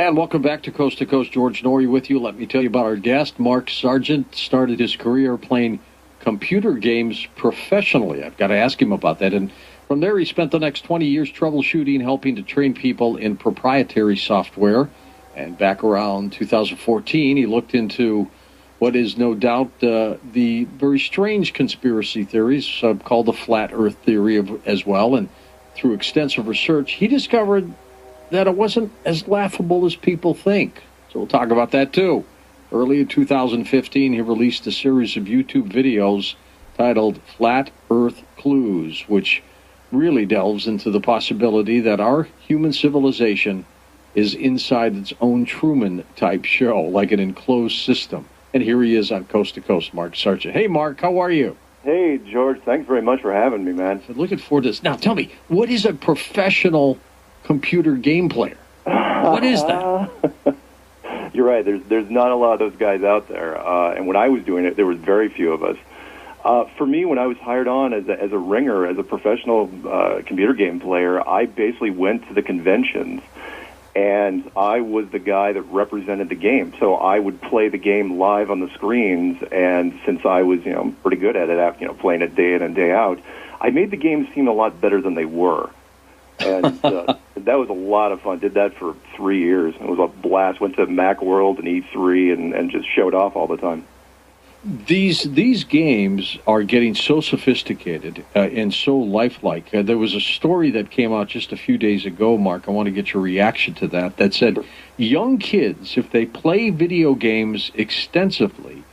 And welcome back to Coast. George Norrie with you. Let me tell you about our guest. Mark Sargent started his career playing computer games professionally. I've got to ask him about that. And from there, he spent the next 20 years troubleshooting, helping to train people in proprietary software. And back around 2014, he looked into what is no doubt the very strange conspiracy theories called the Flat Earth Theory as well. And through extensive research, he discovered that it wasn't as laughable as people think. So we'll talk about that too. Early in 2015, he released a series of YouTube videos titled Flat Earth Clues, which really delves into the possibility that our human civilization is inside its own Truman-type show, like an enclosed system. And here he is on Coast to Coast, Mark Sargent. Hey, Mark, how are you? Hey, George, thanks very much for having me, man. Looking forward to this. Now, tell me, what is a professional computer game player? What is that? You're right. There's not a lot of those guys out there. And when I was doing it, there was very few of us. For me, when I was hired on as a ringer, as a professional computer game player, I basically went to the conventions, and I was the guy that represented the game. So I would play the game live on the screens, and since I was, pretty good at it, playing it day in and day out, I made the games seem a lot better than they were. And that was a lot of fun. Did that for 3 years. It was a blast. Went to Macworld and E3 and just showed off all the time. These games are getting so sophisticated and so lifelike. There was a story that came out just a few days ago, Mark. I want to get your reaction to that. That said, young kids, if they play video games extensively,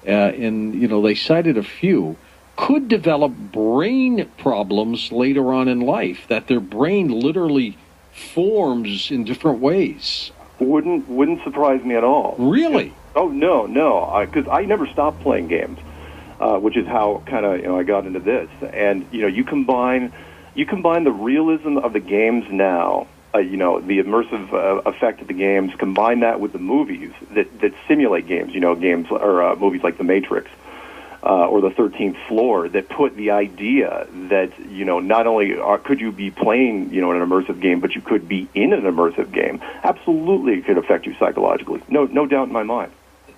and they cited a few, could develop brain problems later on in life, that their brain literally forms in different ways. Wouldn't surprise me at all. Really? Oh, no. Because I never stopped playing games, which is how kind of, I got into this. And, you combine the realism of the games now, the immersive effect of the games, combine that with the movies that simulate games, games or movies like The Matrix. Or the 13th Floor, that put the idea that, not only could you be playing, an immersive game, but you could be in an immersive game. Absolutely, it could affect you psychologically. No doubt in my mind.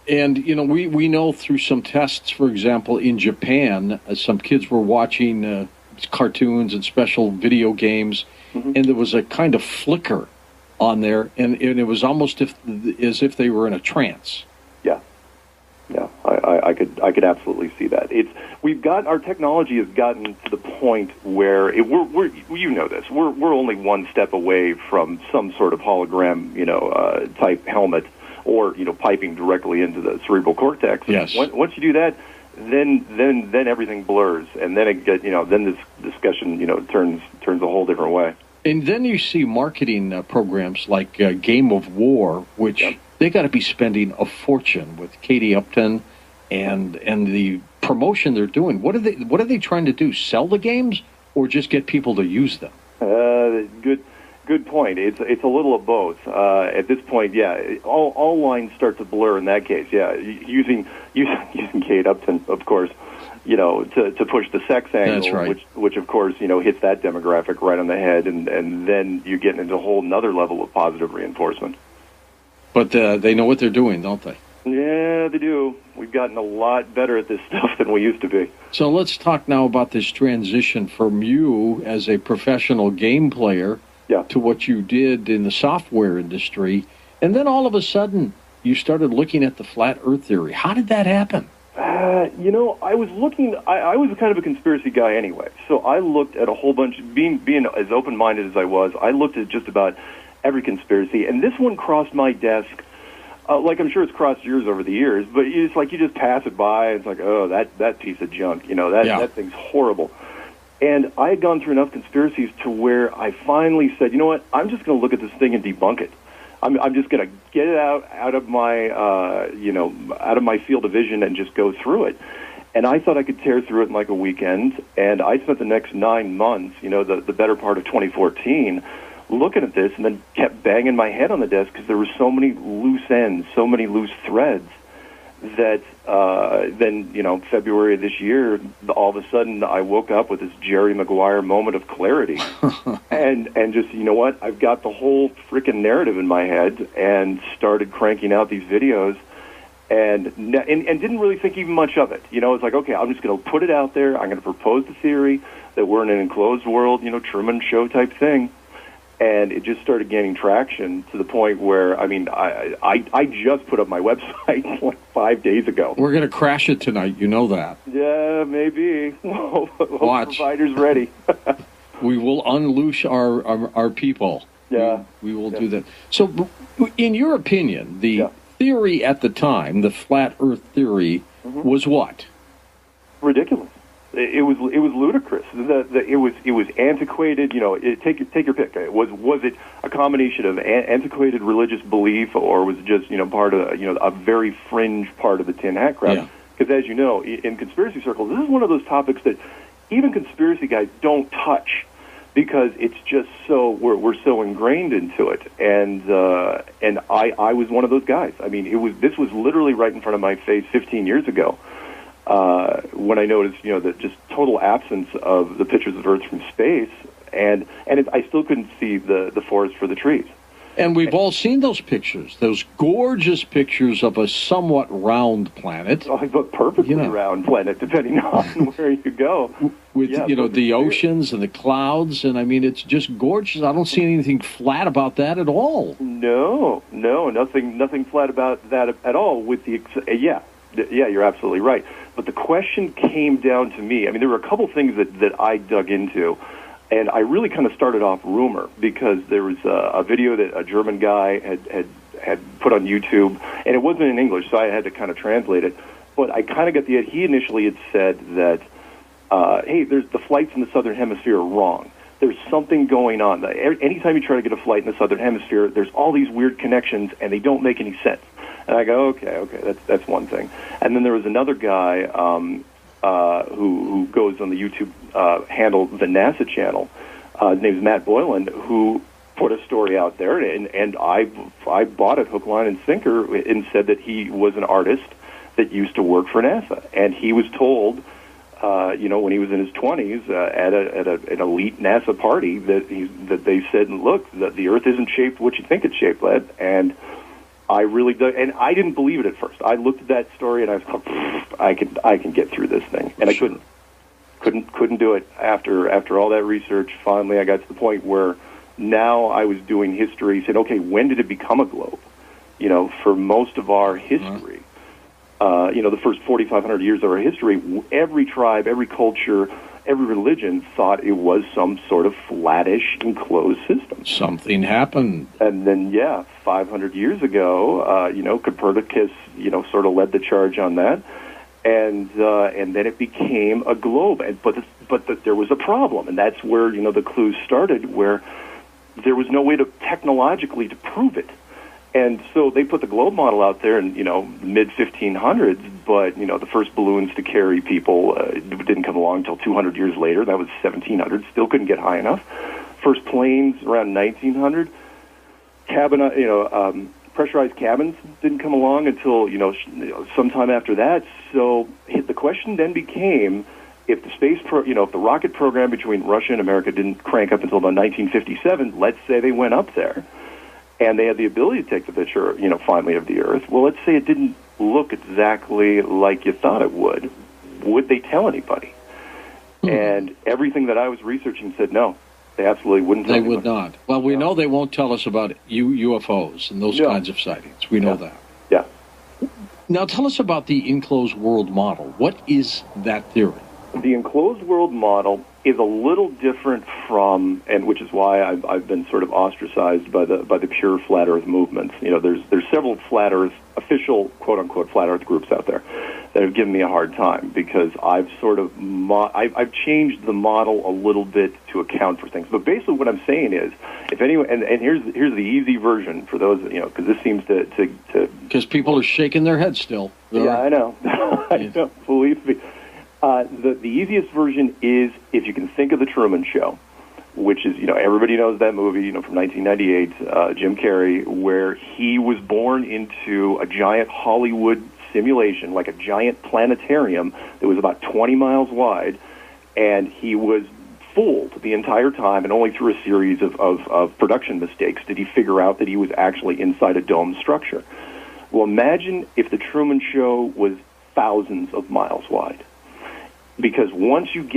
And, we know through some tests, for example, in Japan, some kids were watching cartoons and special video games, and there was a kind of flicker on there, and it was almost as if they were in a trance. Yeah, I could absolutely see that. Our technology has gotten to the point where we're only one step away from some sort of hologram, type helmet, or piping directly into the cerebral cortex. Yes. Once you do that, then everything blurs, and then then this discussion turns a whole different way. And then you see marketing programs like Game of War, which. Yep. They got to be spending a fortune with Katie Upton and the promotion they're doing. What are they trying to do? Sell the games or just get people to use them? Good point. It's a little of both. At this point, all lines start to blur in that case. Yeah, using Kate Upton, of course, to push the sex angle, that's right. which of course hits that demographic right on the head, and then you get into a whole another level of positive reinforcement. But they know what they're doing, don't they? Yeah, they do. We've gotten a lot better at this stuff than we used to be. So let's talk now about this transition from you as a professional game player to what you did in the software industry. And then all of a sudden, you started looking at the Flat Earth Theory. How did that happen? I was looking, I was kind of a conspiracy guy anyway. So I looked at a whole bunch, being as open-minded as I was, I looked at just about every conspiracy, and this one crossed my desk, like I'm sure it's crossed yours over the years, but it's like you just pass it by, and it's like, oh, that piece of junk, that thing's horrible. And I had gone through enough conspiracies to where I finally said, you know what, I'm just going to look at this thing and debunk it. I'm just going to get it out of my, out of my field of vision and just go through it. And I thought I could tear through it in like a weekend, and I spent the next 9 months, the better part of 2014, looking at this, and then kept banging my head on the desk because there were so many loose ends, so many loose threads that then, February of this year, all of a sudden I woke up with this Jerry Maguire moment of clarity. and just, you know what, I've got the whole freaking narrative in my head and started cranking out these videos and didn't really think even much of it. It's like, okay, I'm just going to put it out there. I'm going to propose the theory that we're in an enclosed world, Truman Show type thing. And it just started gaining traction to the point where, I just put up my website like 5 days ago. We're going to crash it tonight. You know that. Yeah, maybe. Watch. Provider's ready. We will unleash our people. Yeah. We will do that. So, in your opinion, the theory at the time, the flat Earth theory, was what? Ridiculous. It was ludicrous. It was antiquated. Take your pick. Was it a combination of antiquated religious belief, or was it just part of a very fringe part of the tin hat crowd? Because as you know, in conspiracy circles, this is one of those topics that even conspiracy guys don't touch because it's just so we're so ingrained into it. And I was one of those guys. This was literally right in front of my face 15 years ago. When I noticed, the just total absence of the pictures of Earth from space, and I still couldn't see the forest for the trees. And we've all seen those pictures, those gorgeous pictures of a somewhat round planet. Oh, but perfectly round planet, depending on where you go. With, the oceans and the clouds, and it's just gorgeous. I don't see anything flat about that at all. No, nothing flat about that at all. With the yeah, you're absolutely right. But the question came down to me. There were a couple things that I dug into, and I really kind of started off rumor because there was a video that a German guy had put on YouTube, and it wasn't in English, so I had to kind of translate it. But I kind of got the idea. He initially had said that, hey, there's the flights in the southern hemisphere are wrong. There's something going on. Anytime you try to get a flight in the southern hemisphere, there's all these weird connections, and they don't make any sense. And I go, okay, that's one thing. And then there was another guy who goes on the YouTube handle, the NASA channel. His name's Matt Boylan, who put a story out there, and I bought it hook, line, and sinker, and said that he was an artist that used to work for NASA, and he was told, when he was in his 20s at an elite NASA party that they said, look, the Earth isn't shaped what you think it's shaped, lad, and I really do, and I didn't believe it at first. I looked at that story and I was like, I can get through this thing, and I couldn't do it. After all that research, finally I got to the point where now I was doing history, saying, okay, when did it become a globe? For most of our history, the first 4,500 years of our history, every tribe, every culture, every religion thought it was some sort of flattish, enclosed system. Something happened. And then, 500 years ago, Copernicus, sort of led the charge on that. And then it became a globe. But there was a problem, and that's where, the clues started, where there was no way technologically to prove it. And so they put the globe model out there in, mid-1500s, but, the first balloons to carry people didn't come along until 200 years later. That was 1700. Still couldn't get high enough. First planes around 1900. Pressurized cabins didn't come along until, sometime after that. So the question then became, if the if the rocket program between Russia and America didn't crank up until about 1957, let's say they went up there, and they had the ability to take the picture, finally, of the Earth. Well, let's say it didn't look exactly like you thought it would. Would they tell anybody? And everything that I was researching said no. They absolutely wouldn't tell anybody. They would not. Well, we know they won't tell us about UFOs and those kinds of sightings. We know that. Yeah. Now, tell us about the enclosed world model. What is that theory? The enclosed world model is a little different from, and which is why I've been sort of ostracized by the pure flat Earth movements. There's several flat Earth official quote unquote flat Earth groups out there that have given me a hard time because I've sort of I've changed the model a little bit to account for things. But basically, what I'm saying is, if anyone, and here's the easy version for those because this seems to because people are shaking their heads still. Yeah, I know. I know. Believe me. The easiest version is if you can think of the Truman Show, which is, everybody knows that movie, from 1998, Jim Carrey, where he was born into a giant Hollywood simulation, like a giant planetarium that was about 20 miles wide, and he was fooled the entire time, and only through a series of production mistakes did he figure out that he was actually inside a dome structure. Well, imagine if the Truman Show was thousands of miles wide. Because once you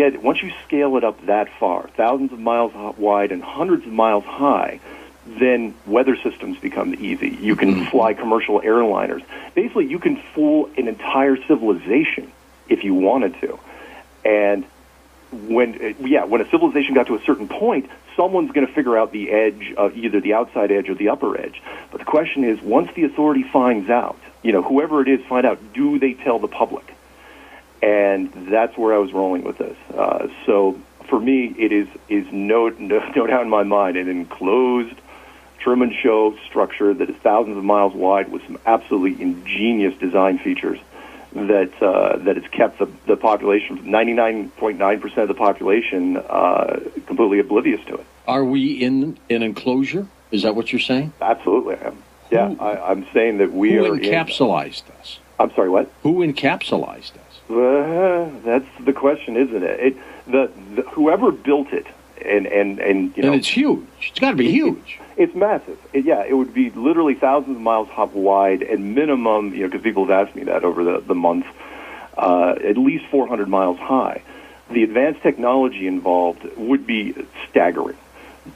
scale it up that far, thousands of miles wide and hundreds of miles high, then weather systems become easy. You can fly commercial airliners. Basically, you can fool an entire civilization if you wanted to. And when a civilization got to a certain point, someone's going to figure out the edge of either the outside edge or the upper edge. But the question is, once the authority finds out, whoever it is find out, do they tell the public? And that's where I was rolling with this. So for me, it is no doubt in my mind an enclosed Truman Show structure that is thousands of miles wide with some absolutely ingenious design features that has kept the population, 99.9% of the population, completely oblivious to it. Are we in an enclosure? Is that what you're saying? Absolutely, I am. Yeah, I'm saying that we are. Who encapsulated us? I'm sorry, what? Who encapsulated us? That's the question, isn't it? Whoever built it, and it's huge. It's got to be huge. It's massive. It would be literally thousands of miles wide, and minimum, because people have asked me that over the months, at least 400 miles high. The advanced technology involved would be staggering.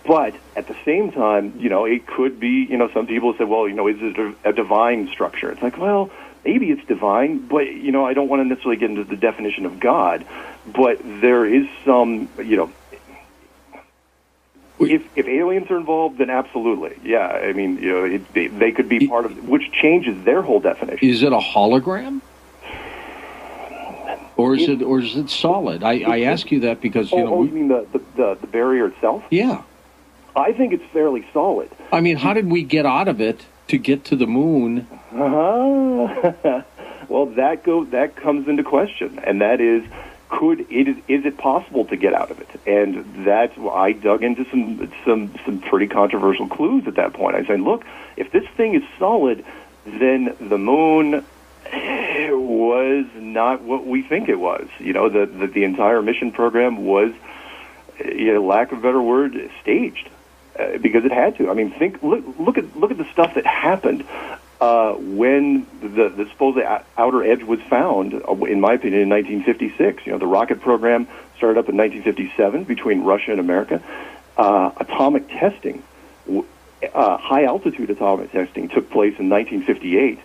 But at the same time, it could be, some people say, well, is it a divine structure? It's like, well, maybe it's divine, but, I don't want to necessarily get into the definition of God. But there is some, if aliens are involved, then absolutely. Yeah, I mean, they could be part of, which changes their whole definition. Is it a hologram? Or is it solid? I ask you that because, you mean the barrier itself? Yeah. I think it's fairly solid. I mean, how did we get out of it to get to the moon? Well, that comes into question, and that is, is it possible to get out of it? And that's why I dug into some pretty controversial clues at that point. I said, look, if this thing is solid, then the moon was not what we think it was. The entire mission program was, lack of a better word, staged. Because it had to. I mean, look at the stuff that happened when the supposed outer edge was found. In my opinion, in 1956. The rocket program started up in 1957 between Russia and America. Atomic testing, high altitude atomic testing, took place in 1958.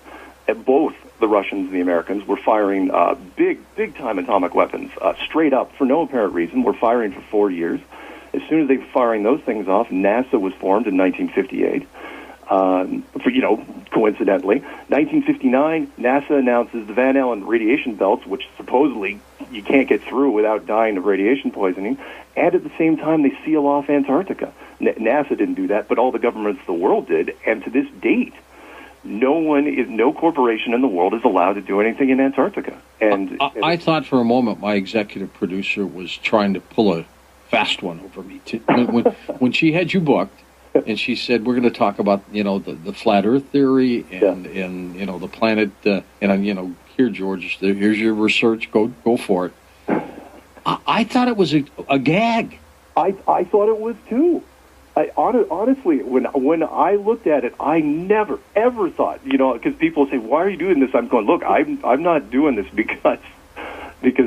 Both the Russians and the Americans were firing big time atomic weapons straight up for no apparent reason. Were firing for 4 years. As soon as they were firing those things off, NASA was formed in 1958. Coincidentally, 1959, NASA announces the Van Allen radiation belts, which supposedly you can't get through without dying of radiation poisoning. And at the same time, they seal off Antarctica. NASA didn't do that, but all the governments of the world did. And to this date, no corporation in the world is allowed to do anything in Antarctica. And I thought for a moment my executive producer was trying to pull a fast one over me. When she had you booked, and she said, we're going to talk about, the flat Earth theory and the planet, and, here, George, here's your research, go for it. I thought it was a gag. I thought it was, too. Honestly, when I looked at it, I never, ever thought, because people say, why are you doing this? I'm going, look, I'm not doing this because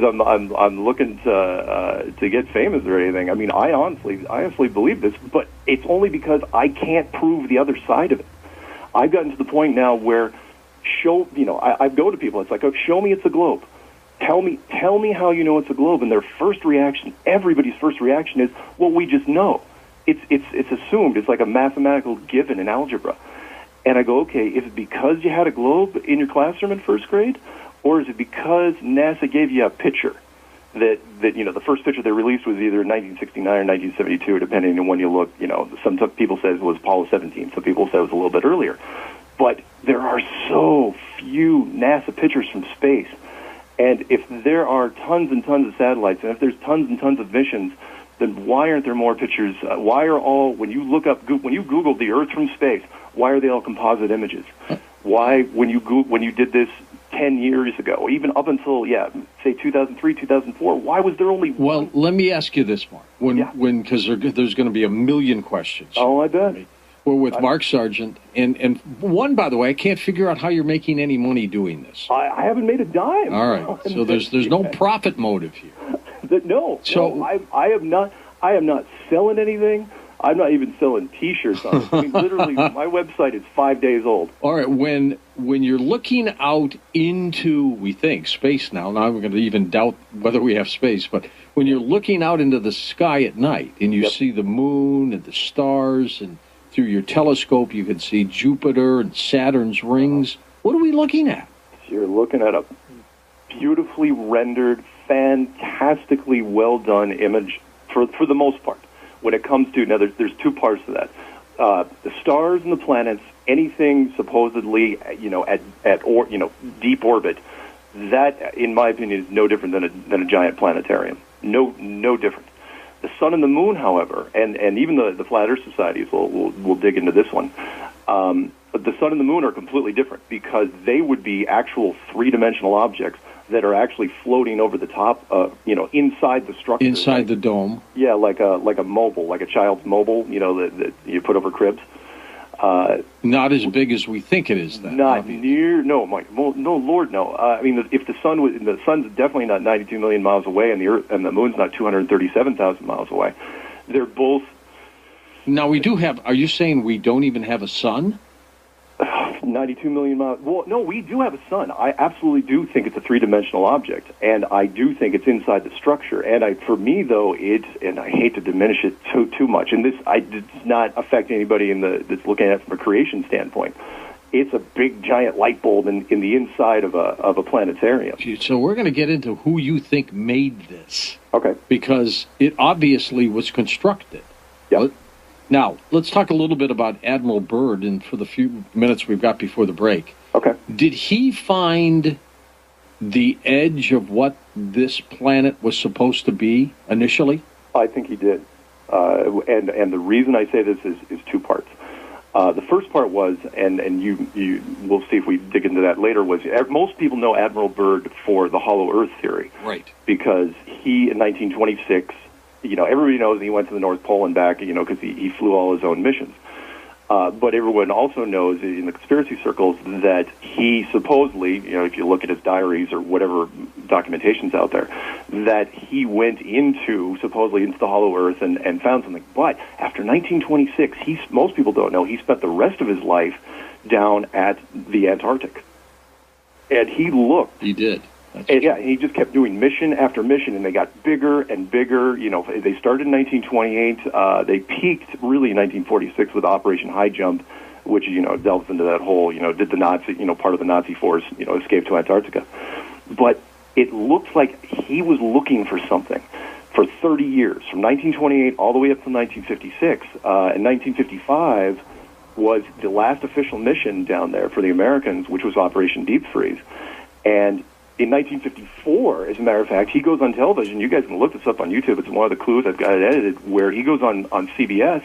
I'm looking to get famous or anything. I mean, I honestly believe this, but it's only because I can't prove the other side of it. I've gotten to the point now where I go to people. It's like, oh, show me it's a globe. Tell me how you know it's a globe. And their first reaction, everybody's first reaction is, well, we just know. It's assumed. It's like a mathematical given in algebra. And I go, okay, is it because you had a globe in your classroom in first grade? Or is it because NASA gave you a picture that the first picture they released was either 1969 or 1972, depending on when you look. Some people say it was Apollo 17. Some people say it was a little bit earlier. But there are so few NASA pictures from space. And if there are tons and tons of satellites, and if there's tons and tons of missions, then why aren't there more pictures? Why are when you Google the Earth from space, why are they all composite images? Why, when you did this 10 years ago, even up until, say 2003, 2004, why was there only one? Well, let me ask you this, Mark. Because there's going to be a million questions. Oh, I bet. We're with Mark Sargent. And one, by the way, I can't figure out how you're making any money doing this. I haven't made a dime. All right. So there's no profit motive here. No. I am not selling anything. I'm not even selling T-shirts on it. I mean, literally, my website is 5 days old. All right. When you're looking out into, we think, space now I'm going to even doubt whether we have space, but when you're looking out into the sky at night and you see the moon and the stars, and through your telescope you can see Jupiter and Saturn's rings, what are we looking at? You're looking at a beautifully rendered, fantastically well-done image for the most part. When it comes to, now there's two parts to that. The stars and the planets, anything supposedly, at deep orbit, that, in my opinion, is no different than a giant planetarium. No different. The sun and the moon, however, and even the Flat Earth Societies will dig into this one. But the sun and the moon are completely different because they would be actual three-dimensional objects that are actually floating over the top, inside the structure. Inside the dome. Yeah, like a mobile, like a child's mobile, that you put over cribs. Not as big as we think it is, then. Not near. No, Mike. No, Lord, no. I mean, if the sun's definitely not 92 million miles away, and the Earth and the moon's not 237,000 miles away. They're both. Now we do have. Are you saying we don't even have a sun? 92 million miles. Well, no, we do have a sun. I absolutely do think it's a three-dimensional object, and I do think it's inside the structure. And for me, though, and I hate to diminish it too much, and this does not affect anybody that's looking at it from a creation standpoint. It's a big, giant light bulb in the inside of a planetarium. So we're going to get into who you think made this. Okay. Because it obviously was constructed. Yeah. Now, let's talk a little bit about Admiral Byrd, and for the few minutes we've got before the break. Okay. Did he find the edge of what this planet was supposed to be initially? I think he did. And the reason I say this is two parts. The first part was, and you we'll see if we dig into that later, was most people know Admiral Byrd for the hollow Earth theory. Right. Because he, in 1926, everybody knows he went to the North Pole and back, because he flew all his own missions. But everyone also knows in the conspiracy circles that he supposedly, if you look at his diaries or whatever documentation's out there, that he went supposedly into the hollow Earth and found something. But after 1926, most people don't know, he spent the rest of his life down at the Antarctic. And he looked. He did. And he just kept doing mission after mission, and they got bigger and bigger. They started in 1928. They peaked really in 1946 with Operation High Jump, which delves into that whole did the Nazi part of the Nazi force escape to Antarctica. But it looks like he was looking for something for 30 years, from 1928 all the way up to 1956. And 1955 was the last official mission down there for the Americans, which was Operation Deep Freeze, and in 1954, as a matter of fact, he goes on television. You guys can look this up on YouTube. It's one of the clues. I've got it edited, where he goes on CBS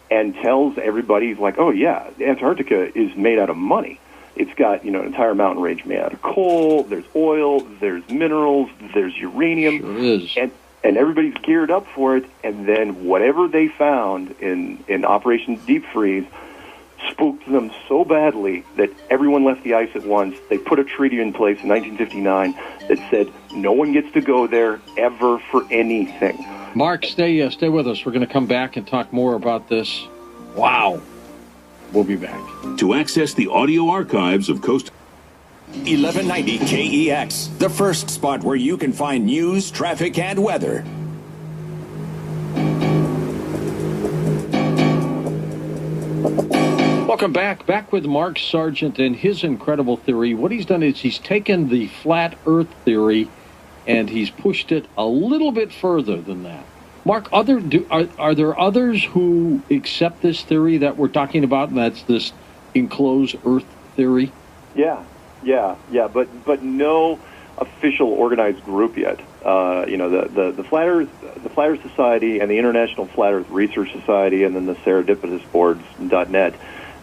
and tells everybody, he's like, oh, yeah, Antarctica is made out of money. It's got, an entire mountain range made out of coal. There's oil. There's minerals. There's uranium. Sure is. And everybody's geared up for it. And then whatever they found in Operation Deep Freeze spooked them so badly that everyone left the ice at once. They put a treaty in place in 1959 that said no one gets to go there ever for anything. Mark, stay with us. We're going to come back and talk more about this. Wow. We'll be back. To access the audio archives of Coast 1190 KEX, the first spot where you can find news, traffic, and weather. Welcome back with Mark Sargent and his incredible theory. What he's done is he's taken the flat Earth theory and he's pushed it a little bit further than that. Mark, are there others who accept this theory that we're talking about, and that's this enclosed Earth theory? Yeah, but no official organized group yet. The Flat Earth Society and the International Flat Earth Research Society, and then the Serendipitous Boards.net.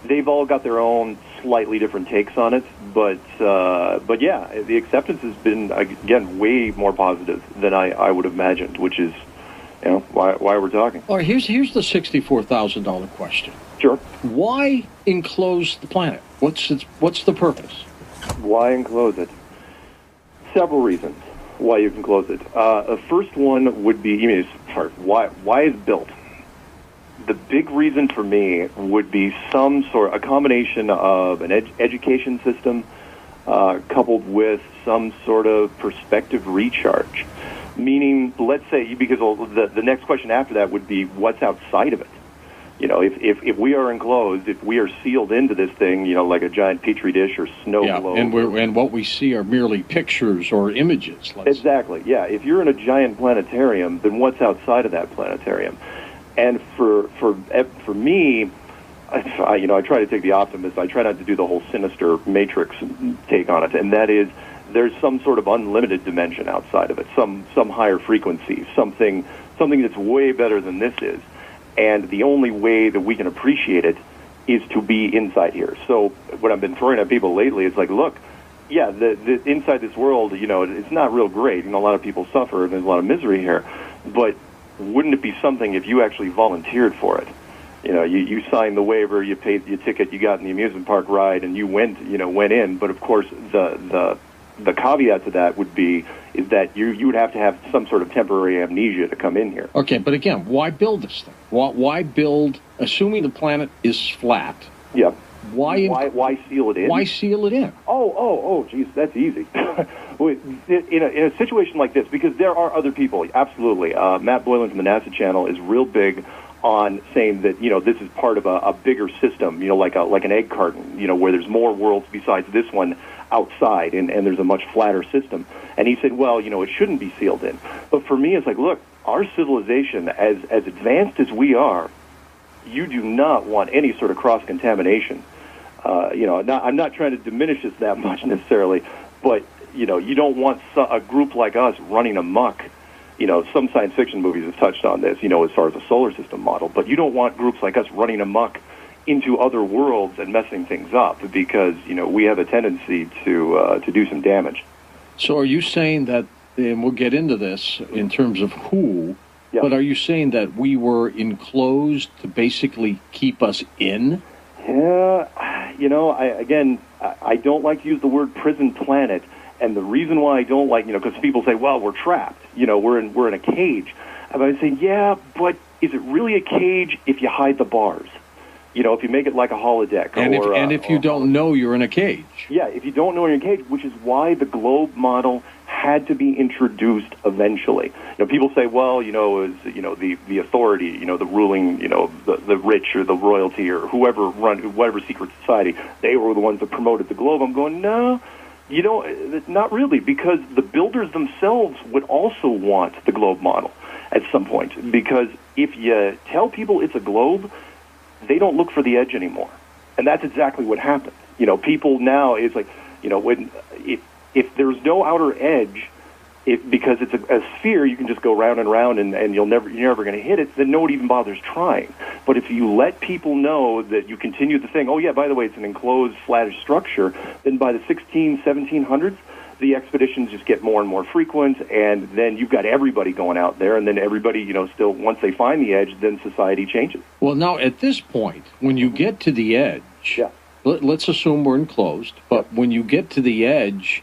They've all got their own slightly different takes on it, but yeah, the acceptance has been, again, way more positive than I would have imagined, which is, why we're talking. All right, here's the $64,000 question. Sure. Why enclose the planet? What's the purpose? Why enclose it? Several reasons why you can close it. The first one would be, why is built? The big reason for me would be a combination of an education system coupled with some sort of perspective recharge. Meaning, let's say, because the next question after that would be, what's outside of it? If we are enclosed, if we are sealed into this thing, like a giant petri dish or snow globe. And what we see are merely pictures or images. Exactly, yeah. If you're in a giant planetarium, then what's outside of that planetarium? And for me, I try to take the optimist. I try not to do the whole sinister Matrix take on it, and that is there's some sort of unlimited dimension outside of it, some higher frequency, something that's way better than this is. And the only way that we can appreciate it is to be inside here. So what I've been throwing at people lately is like, look, yeah, the inside this world, it's not real great. A lot of people suffer, and there's a lot of misery here. But wouldn't it be something if you actually volunteered for it? You signed the waiver, you paid your ticket, you got in the amusement park ride, and you went in. But of course, the caveat to that would be is that you would have to have some sort of temporary amnesia to come in here. Okay, but again, why build this thing? Why build, assuming the planet is flat? Yeah. Why seal it in? Why seal it in? Oh, geez, that's easy. In a situation like this, because there are other people, absolutely. Matt Boylan from the NASA channel is real big on saying that this is part of a bigger system, like an egg carton, where there's more worlds besides this one outside, and there's a much flatter system. And he said, well, it shouldn't be sealed in. But for me, it's like, look, our civilization, as advanced as we are, you do not want any sort of cross-contamination. I'm not trying to diminish this that much necessarily, but, you don't want a group like us running amok. Some science fiction movies have touched on this, as far as a solar system model, but you don't want groups like us running amok into other worlds and messing things up because, we have a tendency to do some damage. So are you saying that, and we'll get into this in terms of who, yeah. But are you saying that we were enclosed to basically keep us in? Yeah, I don't like to use the word prison planet, and the reason why I don't like, because people say, well, we're trapped, we're in a cage. And I say, yeah, but is it really a cage if you hide the bars? If you make it like a holodeck. And if you don't know you're in a cage. Yeah, if you don't know you're in a cage, which is why the globe model had to be introduced eventually. People say, well, it was, the authority, the ruling, the rich or the royalty or whatever secret society, they were the ones that promoted the globe. I'm going, no, not really, because the builders themselves would also want the globe model at some point. Because if you tell people it's a globe, they don't look for the edge anymore. And that's exactly what happened. People now, it's like, if there's no outer edge, because it's a sphere, you can just go round and round and you're never going to hit it, then nobody even bothers trying. But if you let people know that you continue the thing, oh yeah, by the way, it's an enclosed, flattish structure, then by the 1700s, the expeditions just get more and more frequent, and then you've got everybody going out there, and then everybody, still, once they find the edge, then society changes. Well, now, at this point, when you get to the edge, yeah. Let's assume we're enclosed, but when you get to the edge,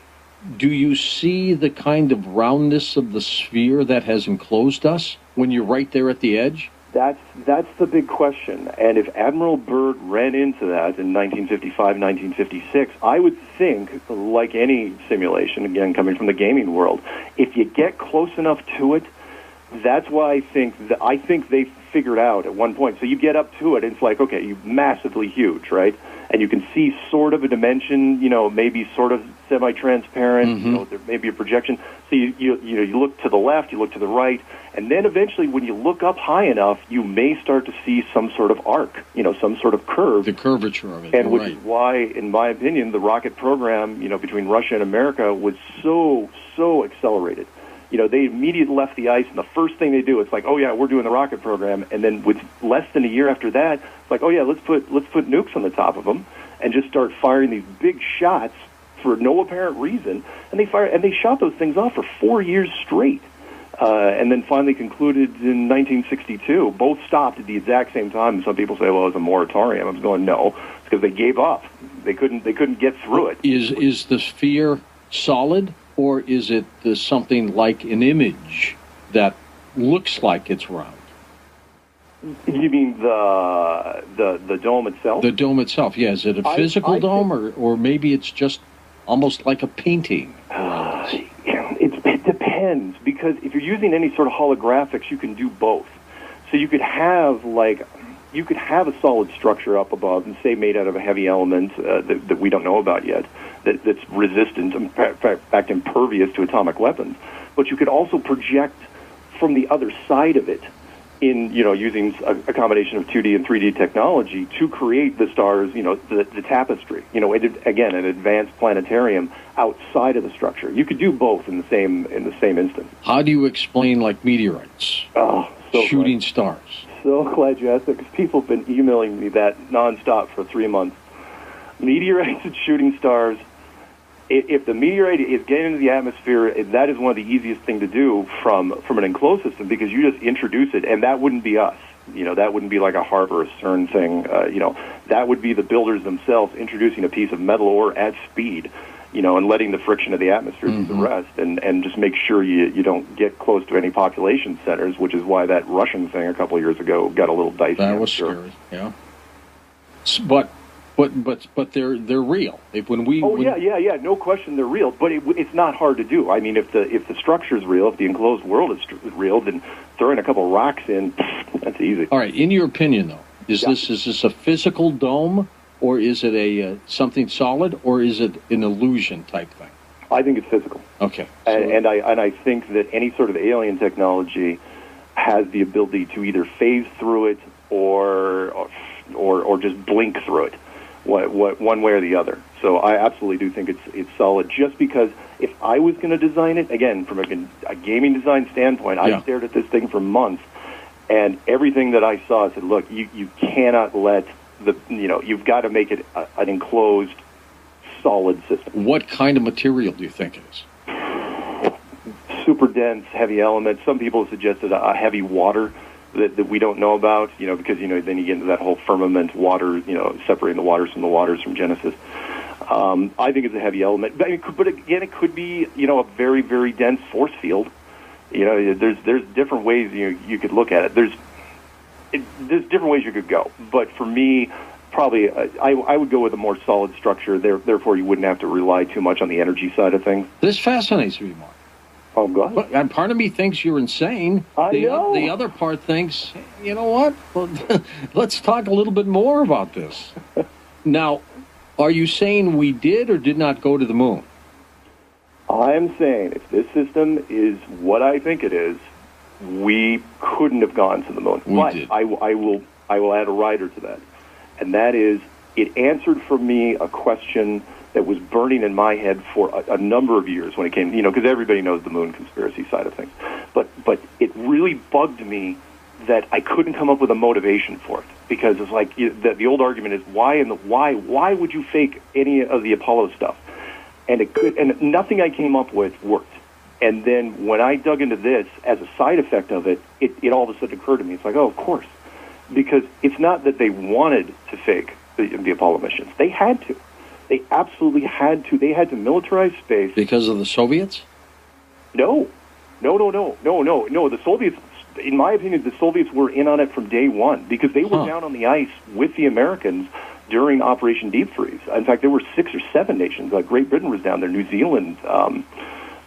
do you see the kind of roundness of the sphere that has enclosed us when you're right there at the edge? That's the big question. And if Admiral Byrd ran into that in 1955, 1956, I would think, like any simulation, again, coming from the gaming world, if you get close enough to it, that's why I think they figured out at one point. So you get up to it, it's like, okay, you're massively huge, right? And you can see sort of a dimension, maybe sort of semi-transparent, mm-hmm. There may be a projection. So you look to the left, you look to the right, and then eventually when you look up high enough, you may start to see some sort of arc, some sort of curve. The curvature of it, and which right. is why, in my opinion, the rocket program, between Russia and America was so accelerated. They immediately left the ice, and the first thing they do, it's like, oh yeah, we're doing the rocket program, and then with less than a year after that, it's like, oh yeah, let's put nukes on the top of them, and just start firing these big shots for no apparent reason, and they shot those things off for 4 years straight, and then finally concluded in 1962. Both stopped at the exact same time. Some people say, well, it was a moratorium. I was going, no, it's because they gave up. They couldn't get through it. Is the sphere solid, or is it something like an image that looks like it's round? You mean the dome itself? The dome itself, yeah. Is it a physical dome, or maybe it's just almost like a painting around us? It depends, because if you're using any sort of holographics, you can do both. So you could have a solid structure up above, and say made out of a heavy element that we don't know about yet, that's resistant, in fact impervious to atomic weapons. But you could also project from the other side of it, using a combination of 2D and 3D technology to create the stars, the tapestry. Again, an advanced planetarium outside of the structure. You could do both in the same instance. How do you explain like meteorites? Shooting stars. So glad you asked that, because people have been emailing me that nonstop for 3 months. Meteorites and shooting stars. If the meteorite is getting into the atmosphere, that is one of the easiest thing to do from an enclosed system, because you just introduce it, and that wouldn't be us. That wouldn't be like a Harbor or CERN thing. That would be the builders themselves introducing a piece of metal ore at speed, and letting the friction of the atmosphere do the rest, and just make sure you don't get close to any population centers, which is why that Russian thing a couple of years ago got a little dicey. That was scary, yeah. But they're real. Yeah, no question they're real. But it's not hard to do. I mean, if the structure's real, if the enclosed world is real, then throwing a couple rocks in, that's easy. All right. In your opinion, though, is this a physical dome, or is it a something solid, or is it an illusion type thing? I think it's physical. Okay. And I think that any sort of alien technology has the ability to either phase through it or just blink through it. One way or the other. So I absolutely do think it's solid, just because if I was going to design it, again, from a gaming design standpoint, I stared at this thing for months, and everything that I saw, I said, look, you cannot let you've got to make it an enclosed, solid system. What kind of material do you think it is? Super dense, heavy elements. Some people have suggested a heavy water that we don't know about, because, then you get into that whole firmament water, separating the waters from the waters from Genesis. I think it's a heavy element. But again, it could be, a very, very dense force field. There's different ways you could look at it. There's different ways you could go. But for me, probably, I would go with a more solid structure. Therefore, you wouldn't have to rely too much on the energy side of things. This fascinates me, Mark. Oh, God. And part of me thinks you're insane. The other part thinks, you know what? Well, let's talk a little bit more about this. Now, are you saying we did or did not go to the moon? I'm saying if this system is what I think it is, we couldn't have gone to the moon. We did. I will add a rider to that. And that is, it answered for me a question that was burning in my head for a number of years when it came, because everybody knows the moon conspiracy side of things. But it really bugged me that I couldn't come up with a motivation for it, because it's like the old argument is why would you fake any of the Apollo stuff? And nothing I came up with worked. And then when I dug into this as a side effect of it, it all of a sudden occurred to me. It's like, oh, of course, because it's not that they wanted to fake the Apollo missions; they had to. They absolutely had to. They had to militarize space. Because of the Soviets? No. The Soviets, in my opinion, the Soviets were in on it from day one, because they were down on the ice with the Americans during Operation Deep Freeze. In fact, there were 6 or 7 nations. Like Great Britain was down there, New Zealand,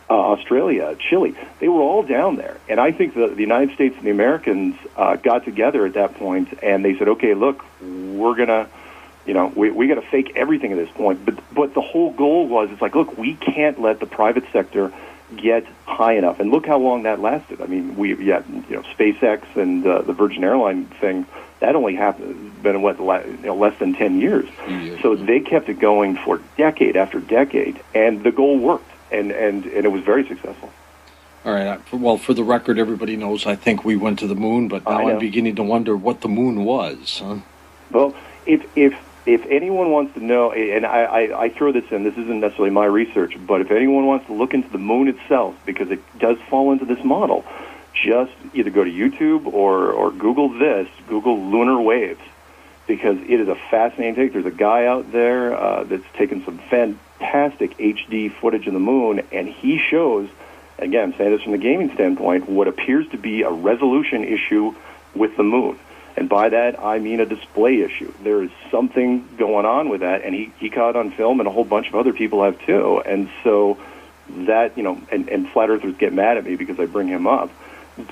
Australia, Chile. They were all down there. And I think the United States and the Americans got together at that point, and they said, okay, look, we're going to, we got to fake everything at this point. But the whole goal was, it's like, look, we can't let the private sector get high enough. And look how long that lasted. I mean, SpaceX and the Virgin Airline thing, that only been less than 10 years. So they kept it going for decade after decade, and the goal worked, and it was very successful. All right. Well, for the record, everybody knows I think we went to the moon, but now I'm beginning to wonder what the moon was. Huh? Well, if anyone wants to know, and I throw this in, this isn't necessarily my research, but if anyone wants to look into the moon itself, because it does fall into this model, just either go to YouTube or Google lunar waves, because it is a fascinating take. There's a guy out there that's taken some fantastic HD footage of the moon, and he shows, again, I'm saying this from the gaming standpoint, what appears to be a resolution issue with the moon. And by that, I mean a display issue. There is something going on with that, and he caught it on film, and a whole bunch of other people have too. And so that, and flat earthers get mad at me because I bring him up,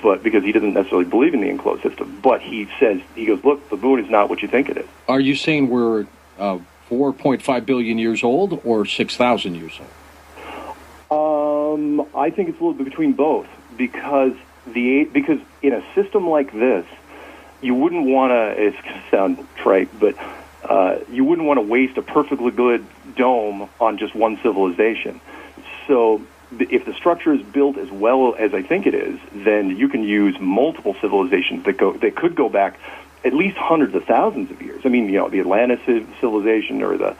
but because he doesn't necessarily believe in the enclosed system. But he goes, look, the moon is not what you think it is. Are you saying we're 4.5 billion years old or 6,000 years old? I think it's a little bit between both, because in a system like this, you wouldn't want to, it's going to sound trite, but you wouldn't want to waste a perfectly good dome on just one civilization. So if the structure is built as well as I think it is, then you can use multiple civilizations that could go back at least hundreds of thousands of years. I mean, the Atlantis civilization or the,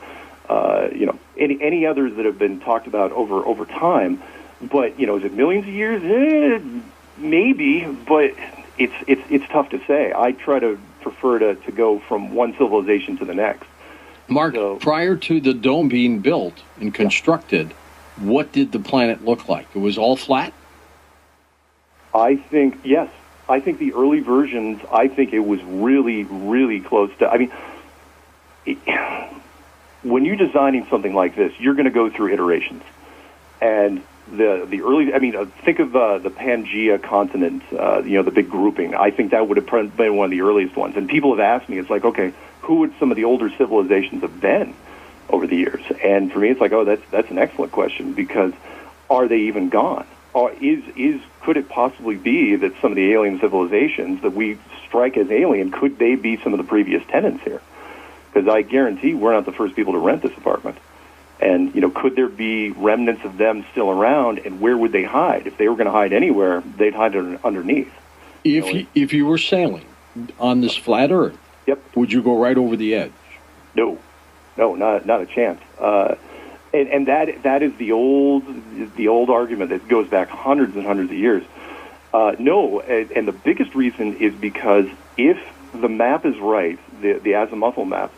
any others that have been talked about over time. But, is it millions of years? Maybe, but it's tough to say. I prefer to go from one civilization to the next. Mark, prior to the dome being built and constructed, what did the planet look like? It was all flat? I think, yes. I think the early versions, I think it was really, really close to, when you're designing something like this, you're going to go through iterations. And the early, think of the Pangea continent, the big grouping. I think that would have been one of the earliest ones. And people have asked me, it's like, okay, who would some of the older civilizations have been over the years? And for me, it's like, oh, that's an excellent question, because are they even gone? Or could it possibly be that some of the alien civilizations that we strike as alien, could they be some of the previous tenants here? Because I guarantee we're not the first people to rent this apartment. And, could there be remnants of them still around, and where would they hide? If they were going to hide anywhere, they'd hide underneath. If you were sailing on this flat Earth, yep, would you go right over the edge? No, not a chance. And that is the old argument that goes back hundreds and hundreds of years. No, and the biggest reason is because if the map is right, the azimuthal map,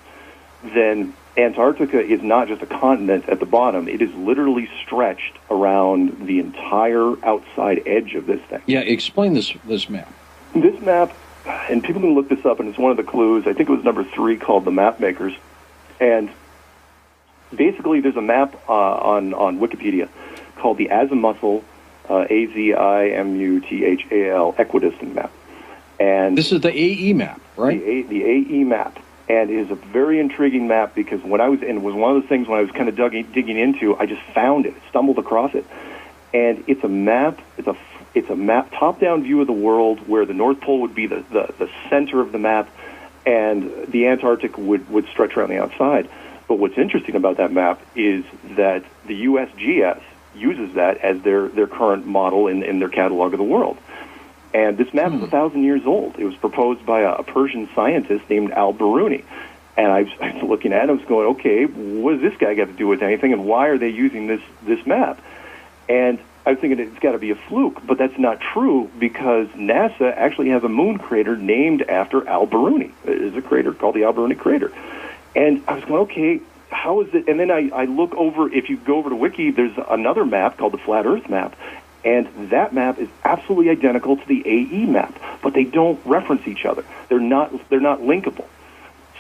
then Antarctica is not just a continent at the bottom. It is literally stretched around the entire outside edge of this thing. Yeah, explain this map. This map, and people can look this up, and it's one of the clues. I think it was number 3, called the Map Makers. And basically, there's a map on Wikipedia called the azimuthal, Azimuthal equidistant map. And this is the AE map, right? The AE map. And it is a very intriguing map, because it was one of the things when I was kind of digging into, I just found it, stumbled across it. And it's a map, it's a map, top-down view of the world, where the North Pole would be the center of the map, and the Antarctic would stretch around the outside. But what's interesting about that map is that the USGS uses that as their current model in their catalog of the world. And this map is 1,000 years old. It was proposed by a Persian scientist named al-Biruni. And I was looking at it, I was going, okay, what does this guy got to do with anything, and why are they using this map? And I was thinking it's got to be a fluke, but that's not true, because NASA actually has a moon crater named after al-Biruni. There's a crater called the al-Biruni crater. And I was going, okay, how is it? And then I look over, if you go over to Wiki, there's another map called the Flat Earth map. And that map is absolutely identical to the AE map, but they don't reference each other. They're not linkable.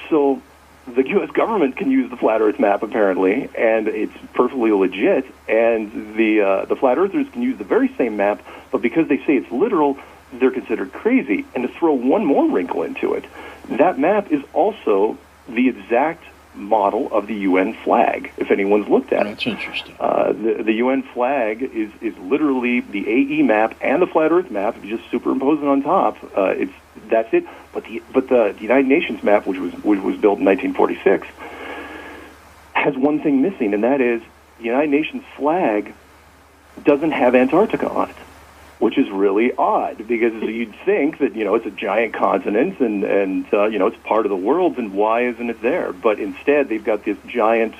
So the U.S. government can use the Flat Earth map, apparently, and it's perfectly legit. And the Flat Earthers can use the very same map, but because they say it's literal, they're considered crazy. And to throw one more wrinkle into it, that map is also the exact model of the UN flag, if anyone's looked at it. That's interesting. The UN flag is literally the AE map and the Flat Earth map. If you just superimpose it on top, that's it. But the United Nations map, which was built in 1946, has one thing missing, and that is the United Nations flag doesn't have Antarctica on it. which is really odd because you'd think that, it's a giant continent and it's part of the world, and why isn't it there? But instead, they've got this giant,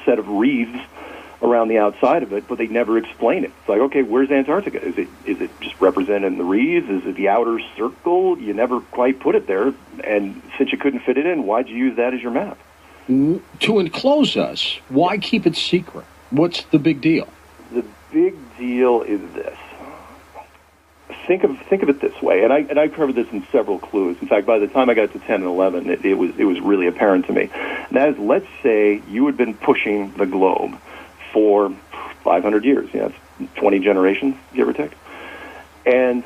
set of reefs around the outside of it, but they never explain it. It's like, okay, where's Antarctica? Is it just represented in the reefs? Is it the outer circle? You never quite put it there, and since you couldn't fit it in, why'd you use that as your map? To enclose us, why keep it secret? What's the big deal? The big deal is this. Think of it this way, and I covered this in several clues. In fact, by the time I got to 10 and 11, it was really apparent to me. And that is, let's say you had been pushing the globe for 500 years. It's 20 generations, give or take. And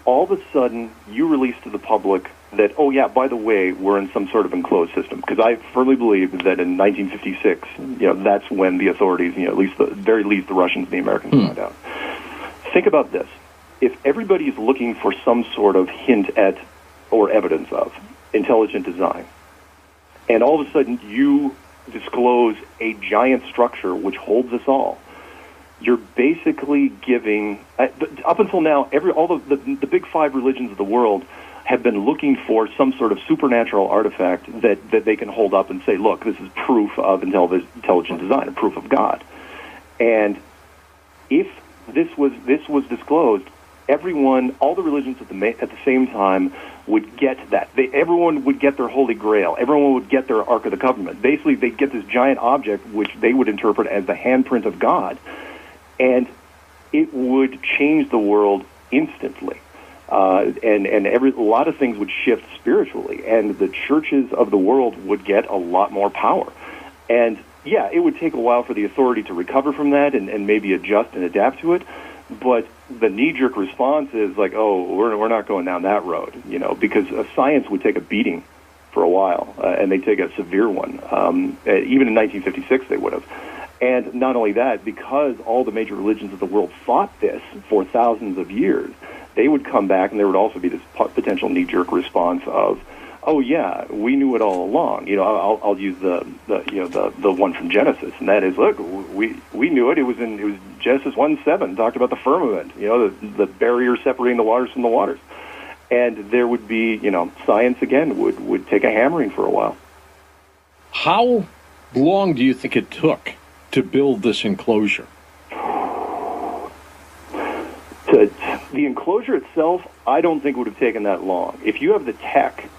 all of a sudden, you release to the public that, oh yeah, by the way, we're in some sort of enclosed system. Because I firmly believe that in 1956, that's when the authorities, at least very least the Russians and the Americans found out. Think about this. If everybody is looking for some sort of hint at or evidence of intelligent design, and all of a sudden you disclose a giant structure which holds us all, you're basically giving, up until now, all the big five religions of the world have been looking for some sort of supernatural artifact that they can hold up and say, look, this is proof of intelligent design, a proof of God. And if this was disclosed, everyone, all the religions at the same time would get that. Everyone would get their Holy Grail. Everyone would get their Ark of the Covenant. Basically, they'd get this giant object which they would interpret as the handprint of God, and it would change the world instantly. And a lot of things would shift spiritually, and the churches of the world would get a lot more power. And yeah, it would take a while for the authority to recover from that and maybe adjust and adapt to it. But the knee-jerk response is like, oh, we're not going down that road, because science would take a beating for a while, and they'd take a severe one. Even in 1956, they would have. And not only that, because all the major religions of the world fought this for thousands of years, they would come back, and there would also be this potential knee-jerk response of, oh yeah, we knew it all along. I'll use the one from Genesis, and that is, look, we knew it. It was Genesis 1:7, talked about the firmament, the barrier separating the waters from the waters, and there would be, science again would take a hammering for a while. How long do you think it took to build this enclosure? The enclosure itself, I don't think would have taken that long. If you have the tech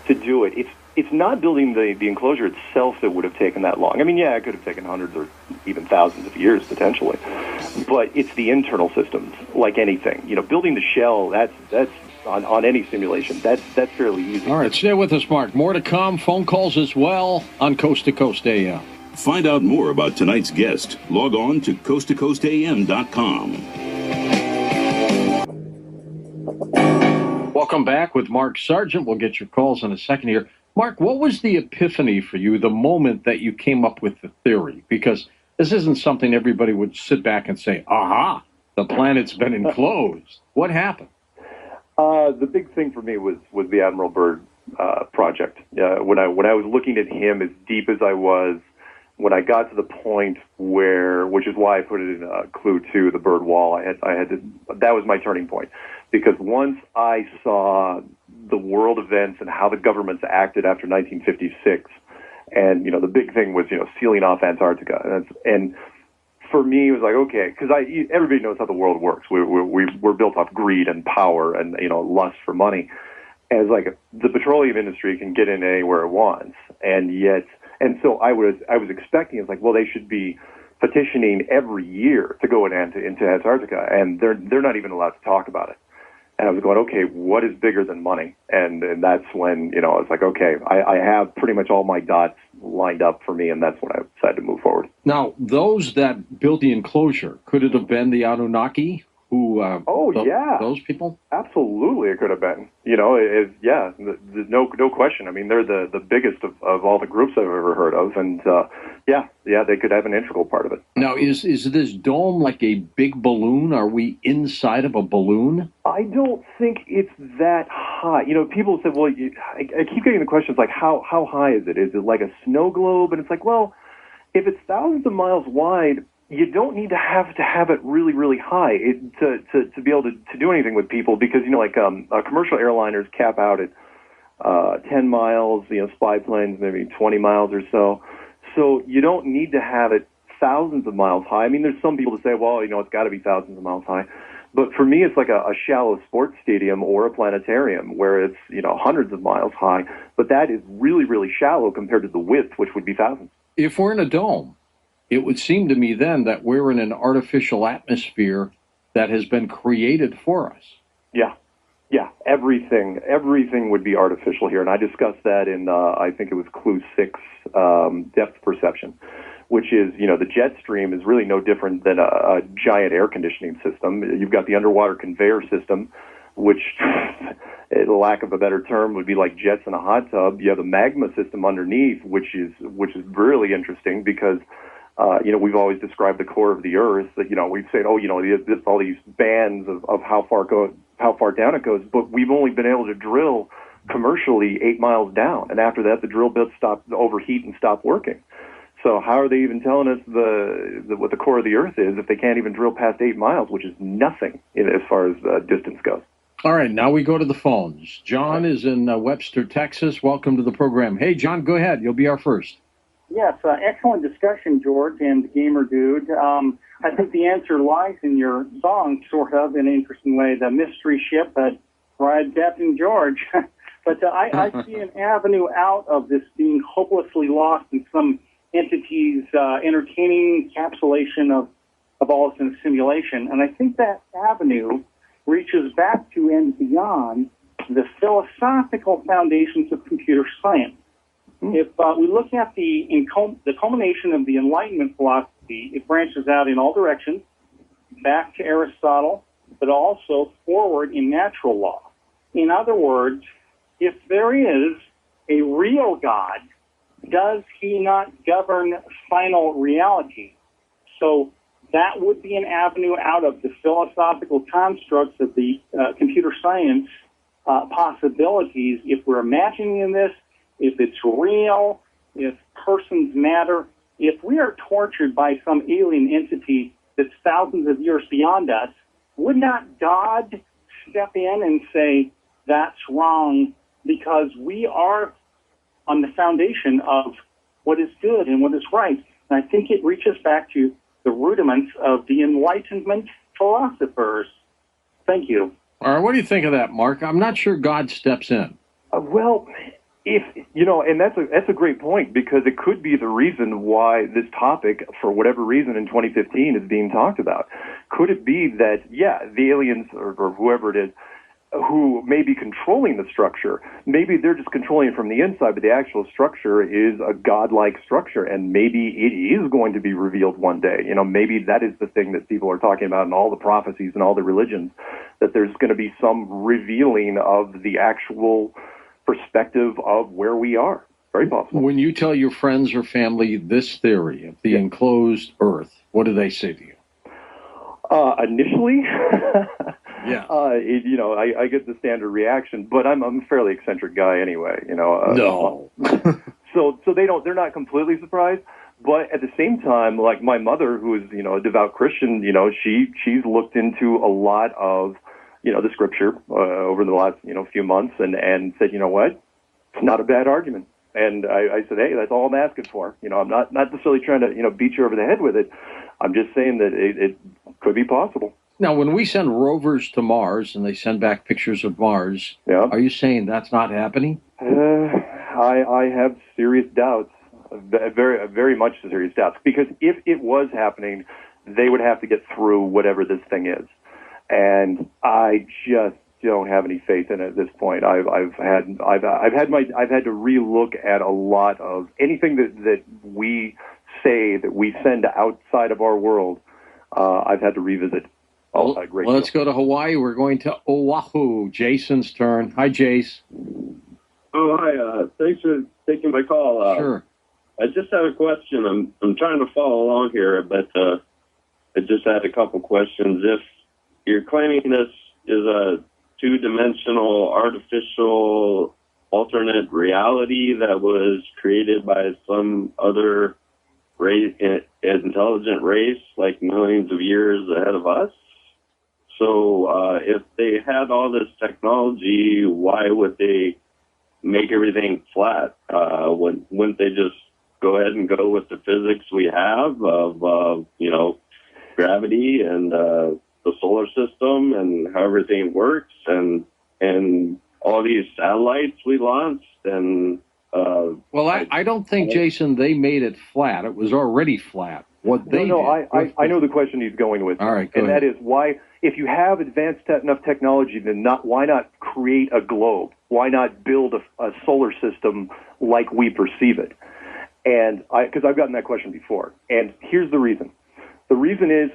to do it, it's not building the enclosure itself that would have taken that long. I mean, yeah, it could have taken hundreds or even thousands of years potentially, but it's the internal systems, like anything. Building the shell, that's on any simulation, that's fairly easy. All right, stay with us, Mark. More to come. Phone calls as well on Coast to Coast AM. Find out more about tonight's guest. Log on to coasttocoastam.com. Welcome back with Mark Sargent. We'll get your calls in a second here. Mark, what was the epiphany for you, the moment that you came up with the theory? Because this isn't something everybody would sit back and say, aha, the planet's been enclosed. What happened? The big thing for me was the Admiral Byrd project. When I was looking at him as deep as I was, when I got to the point where, which is why I put it in clue 2, the Byrd Wall, I had to, that was my turning point. Because once I saw the world events and how the governments acted after 1956, and, the big thing was, sealing off Antarctica. And for me, it was like, okay, because everybody knows how the world works. We're built off greed and power and, lust for money. And it's like the petroleum industry can get in anywhere it wants. And so I was expecting, it's like, well, they should be petitioning every year to go into Antarctica, and they're not even allowed to talk about it. And I was going, okay, what is bigger than money? And that's when, I was like, okay, I have pretty much all my dots lined up for me, and that's when I decided to move forward. Now, those that built the enclosure, could it have been the Anunnaki? Those people? Absolutely, it could have been. There's no question. I mean, they're the biggest of all the groups I've ever heard of, and they could have an integral part of it. Now, is this dome like a big balloon? Are we inside of a balloon? I don't think it's that high. People say, well, I keep getting the questions like, how high is it? Is it like a snow globe? And it's like, well, if it's thousands of miles wide, you don't need to have it really, really high to be able to do anything with people, because, like commercial airliners cap out at 10 miles, spy planes maybe 20 miles or so. So you don't need to have it thousands of miles high. I mean, there's some people that say, well, it's got to be thousands of miles high. But for me, it's like a shallow sports stadium or a planetarium where it's, hundreds of miles high. But that is really, really shallow compared to the width, which would be thousands. If we're in a dome, it would seem to me then that we're in an artificial atmosphere that has been created for us. Yeah. Yeah, everything would be artificial here. And I discussed that in, I think it was Clue 6, depth perception, which is, the jet stream is really no different than a giant air conditioning system. You've got the underwater conveyor system, which, the lack of a better term, would be like jets in a hot tub. You have the magma system underneath, which is really interesting because, we've always described the core of the Earth that, we've said, all these bands of how far down it goes, but we've only been able to drill commercially 8 miles down, and after that, the drill bits overheat and stop working. So how are they even telling us what the core of the Earth is if they can't even drill past 8 miles, which is nothing as far as distance goes? All right, now we go to the phones. John is in Webster, Texas. Welcome to the program. Hey, John, go ahead. You'll be our first. Yes, excellent discussion, George and Gamer Dude. I think the answer lies in your song, sort of, in an interesting way, the mystery ship that rides Captain George. But I see an avenue out of this being hopelessly lost in some entity's entertaining encapsulation of all this in a simulation. And I think that avenue reaches back to and beyond the philosophical foundations of computer science. If we look at the culmination of the Enlightenment philosophy, it branches out in all directions, back to Aristotle, but also forward in natural law. In other words, if there is a real God, does he not govern final reality? So that would be an avenue out of the philosophical constructs of the computer science possibilities. If we're imagining this, if it's real, if persons matter, if we are tortured by some alien entity that's thousands of years beyond us, would not God step in and say, that's wrong, because we are on the foundation of what is good and what is right? And I think it reaches back to the rudiments of the Enlightenment philosophers. Thank you. All right, what do you think of that, Mark? I'm not sure God steps in. And that's a great point, because it could be the reason why this topic, for whatever reason, in 2015 is being talked about. Could it be that, the aliens or whoever it is who may be controlling the structure, maybe they're just controlling it from the inside, but the actual structure is a godlike structure, and maybe it is going to be revealed one day. Maybe that is the thing that people are talking about in all the prophecies and all the religions, that there's going to be some revealing of the actual perspective of where we are. Very possible. When you tell your friends or family this theory of the enclosed Earth, what do they say to you? Initially, I I get the standard reaction, but I'm a fairly eccentric guy anyway. No. So they're not completely surprised. But at the same time, like my mother, who is a devout Christian, she's looked into a lot of the scripture over the last, few months and said, what? It's not a bad argument. And I said, hey, that's all I'm asking for. I'm not necessarily trying to, beat you over the head with it. I'm just saying that it could be possible. Now, when we send rovers to Mars and they send back pictures of Mars, are you saying that's not happening? I have serious doubts, very, very much serious doubts, because if it was happening, they would have to get through whatever this thing is. And I just don't have any faith in it at this point. I've had to relook at a lot of anything that we say that we send outside of our world. I've had to revisit. Let's go to Hawaii. We're going to Oahu. Jason's turn. Hi, Jace. Oh, hi. Thanks for taking my call. Sure. I just have a question. I'm trying to follow along here, but I just had a couple questions. If you're claiming this is a two-dimensional artificial alternate reality that was created by some other intelligent race like millions of years ahead of us. So if they had all this technology, why would they make everything flat? Wouldn't they just go ahead and go with the physics we have of, gravity and the solar system and how everything works and all these satellites we launched and well, I don't think, Jason, they made it flat. It was already flat. What they did. I know the question he's going with. All right, and that is why, if you have advanced enough technology, then why not create a globe? Why not build a solar system like we perceive it? And because I've gotten that question before. And here's the reason. The reason is,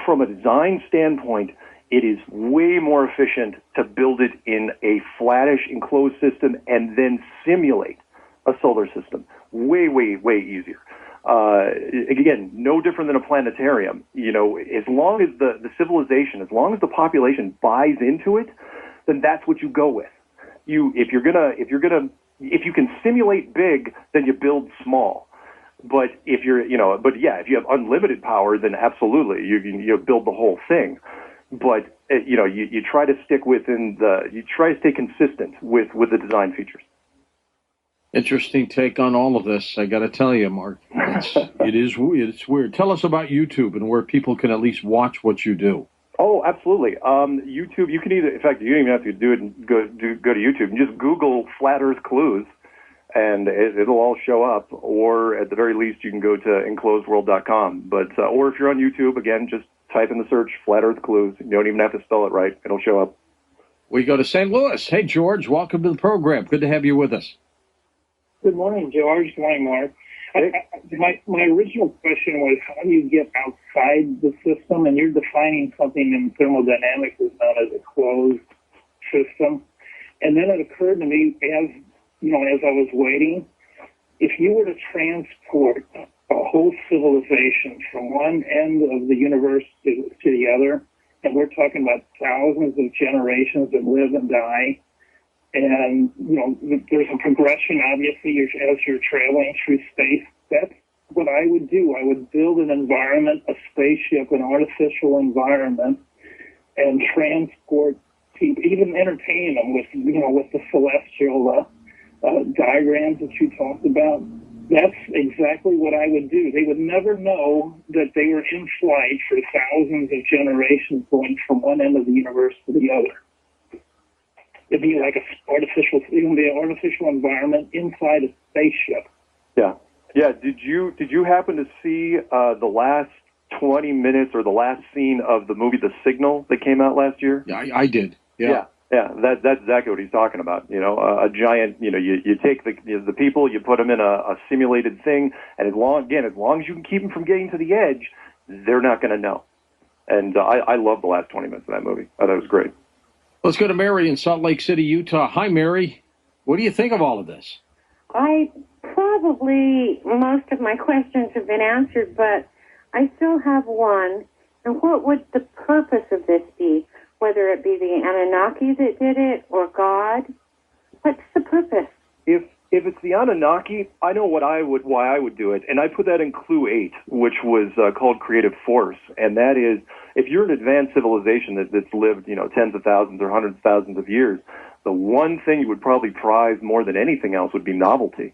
from a design standpoint, it is way more efficient to build it in a flattish enclosed system and then simulate a solar system. Way, way, way easier. Again, no different than a planetarium. As long as the civilization, as long as the population buys into it, then that's what you go with. If you can simulate big, then you build small. But if if you have unlimited power, then absolutely you build the whole thing. But you try to stick you try to stay consistent with the design features. Interesting take on all of this. I got to tell you, Mark, it's weird. Tell us about YouTube and where people can at least watch what you do. Oh, absolutely. YouTube, you can in fact, you don't even have to do it and go to YouTube. And just Google Flat Earth Clues, and it'll all show up. Or at the very least, you can go to enclosedworld.com. But or if you're on YouTube, again, just type in the search Flat Earth Clues. You don't even have to spell it right; it'll show up. We go to St. Louis. Hey, George, welcome to the program. Good to have you with us. Good morning, George. Good morning, Mark. My original question was, how do you get outside the system? And you're defining something in thermodynamics as known as a closed system. And then it occurred to me, as I was waiting, if you were to transport a whole civilization from one end of the universe to the other, and we're talking about thousands of generations that live and die, and, there's a progression, obviously, as you're traveling through space. That's what I would do. I would build an environment, a spaceship, an artificial environment, and transport people, even entertain them with the celestial diagrams that you talked about. That's exactly what I would do. They would never know that they were in flight for thousands of generations going from one end of the universe to the other. It'd be like an artificial environment inside a spaceship. Yeah. Did you happen to see the last 20 minutes or the last scene of the movie The Signal that came out last year? Yeah, I did. Yeah. That's exactly what he's talking about. A giant. You take the people, you put them in a simulated thing, and as long as you can keep them from getting to the edge, they're not going to know. And I love the last 20 minutes of that movie. I thought it was great. Let's go to Mary in Salt Lake City, Utah. Hi, Mary. What do you think of all of this? Most of my questions have been answered, but I still have one. And what would the purpose of this be? Whether it be the Anunnaki that did it or God? What's the purpose? If it's the Anunnaki, I know why I would do it, and I put that in Clue 8, which was called Creative Force, and that is, if you're an advanced civilization that's lived, tens of thousands or hundreds of thousands of years, the one thing you would probably prize more than anything else would be novelty,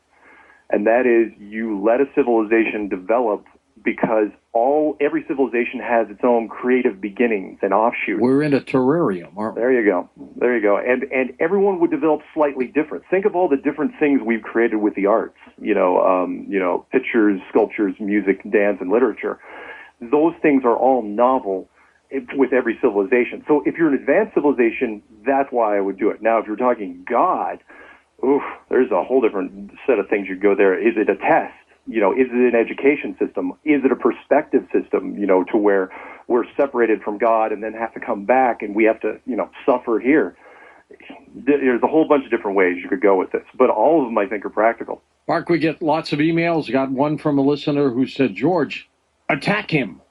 and that is you let a civilization develop because every civilization has its own creative beginnings and offshoots. We're in a terrarium, aren't we? There you go. And everyone would develop slightly different. Think of all the different things we've created with the arts. Pictures, sculptures, music, dance, and literature. Those things are all novel with every civilization. So if you're an advanced civilization, that's why I would do it. Now, if you're talking God, there's a whole different set of things you'd go there. Is it a test? Is it an education system? Is it a perspective system, to where we're separated from God and then have to come back and we have to, suffer here? There's a whole bunch of different ways you could go with this, but all of them I think are practical. Mark, we get lots of emails. Got one from a listener who said, George, attack him.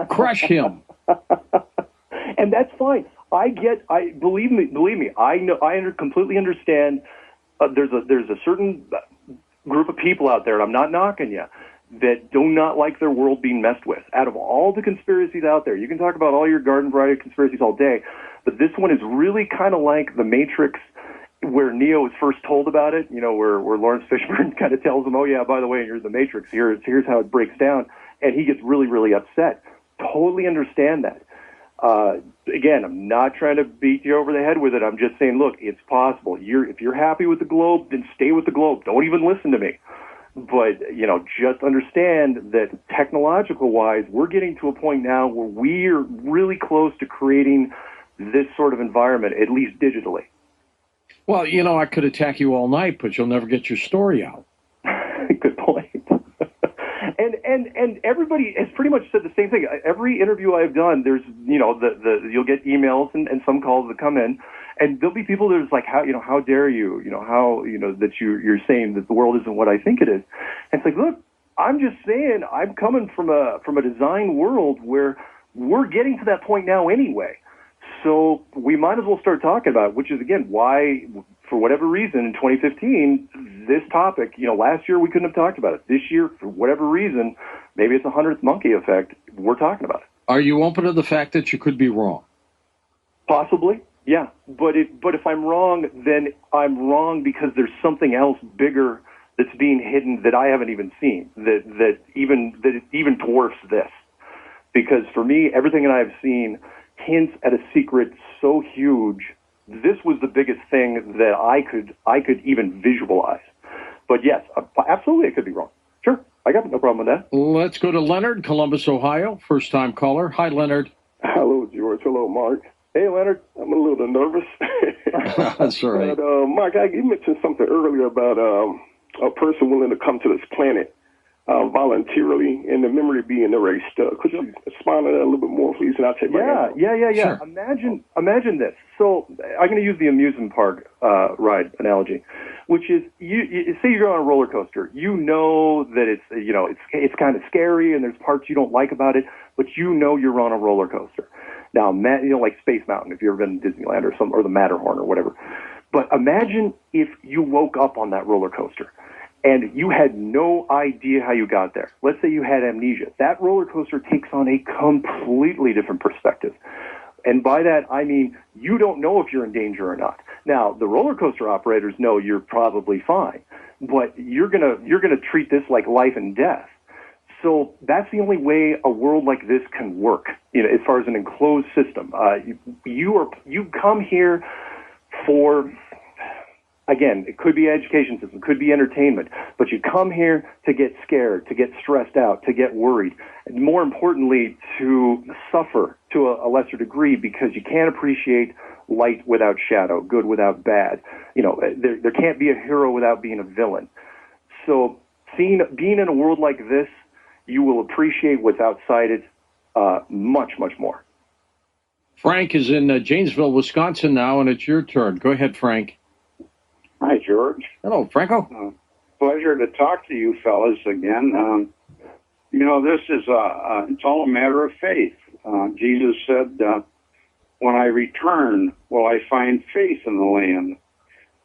Crush him. And that's fine. Believe me, I know, completely understand. There's a certain group of people out there, and I'm not knocking you, that do not like their world being messed with. Out of all the conspiracies out there, you can talk about all your garden variety conspiracies all day, but this one is really kind of like the Matrix, where Neo was first told about it, where Lawrence Fishburne kind of tells him, oh yeah, by the way, you're the Matrix, here's how it breaks down, and he gets really, really upset. Totally understand that. Again, I'm not trying to beat you over the head with it. I'm just saying, look, it's possible. If you're happy with the globe, then stay with the globe. Don't even listen to me. But, just understand that technological-wise, we're getting to a point now where we're really close to creating this sort of environment, at least digitally. Well, I could attack you all night, but you'll never get your story out. Good point. And everybody has pretty much said the same thing. Every interview I've done, there's, you'll get emails and some calls that come in, and there'll be people that's like, how dare you, that you're saying that the world isn't what I think it is. And it's like, look, I'm just saying, I'm coming from a design world where we're getting to that point now anyway. So we might as well start talking about it, which is, again, why, for whatever reason, in 2015, this topic, last year we couldn't have talked about it. This year, for whatever reason, maybe it's a 100th monkey effect, we're talking about it. Are you open to the fact that you could be wrong? Possibly, yeah. But if I'm wrong, then I'm wrong because there's something else bigger that's being hidden that I haven't even seen, that even dwarfs this. Because for me, everything that I've seen hints at a secret so huge. This was the biggest thing that I could even visualize. But yes, absolutely, I could be wrong. Sure, I got no problem with that. Let's go to Leonard, Columbus, Ohio, first-time caller. Hi, Leonard. Hello, George. Hello, Mark. Hey, Leonard. I'm a little nervous. That's all right. But, Mark, you mentioned something earlier about a person willing to come to this planet voluntarily and the memory being erased. Could you expound on that a little bit more, please? And I'll take my answer. Yeah. Sure. Imagine this. So I'm going to use the amusement park ride analogy, which is you say you're on a roller coaster. You know that it's kind of scary and there's parts you don't like about it, but you're on a roller coaster. Now, like Space Mountain, if you've ever been to Disneyland or the Matterhorn or whatever. But imagine if you woke up on that roller coaster and you had no idea how you got there. Let's say you had amnesia. That roller coaster takes on a completely different perspective. And by that, I mean you don't know if you're in danger or not. Now, the roller coaster operators know you're probably fine, but you're gonna treat this like life and death. So that's the only way a world like this can work, as far as an enclosed system. You come here for, again, it could be education system, could be entertainment, but you come here to get scared, to get stressed out, to get worried, and more importantly, to suffer to a lesser degree because you can't appreciate light without shadow, good without bad. There can't be a hero without being a villain. So being in a world like this, you will appreciate what's outside it much, much more. Frank is in Janesville, Wisconsin now, and it's your turn. Go ahead, Frank. Hi, George. Hello, Franco. Pleasure to talk to you fellas again. This is it's all a matter of faith. Jesus said, when I return, will I find faith in the land?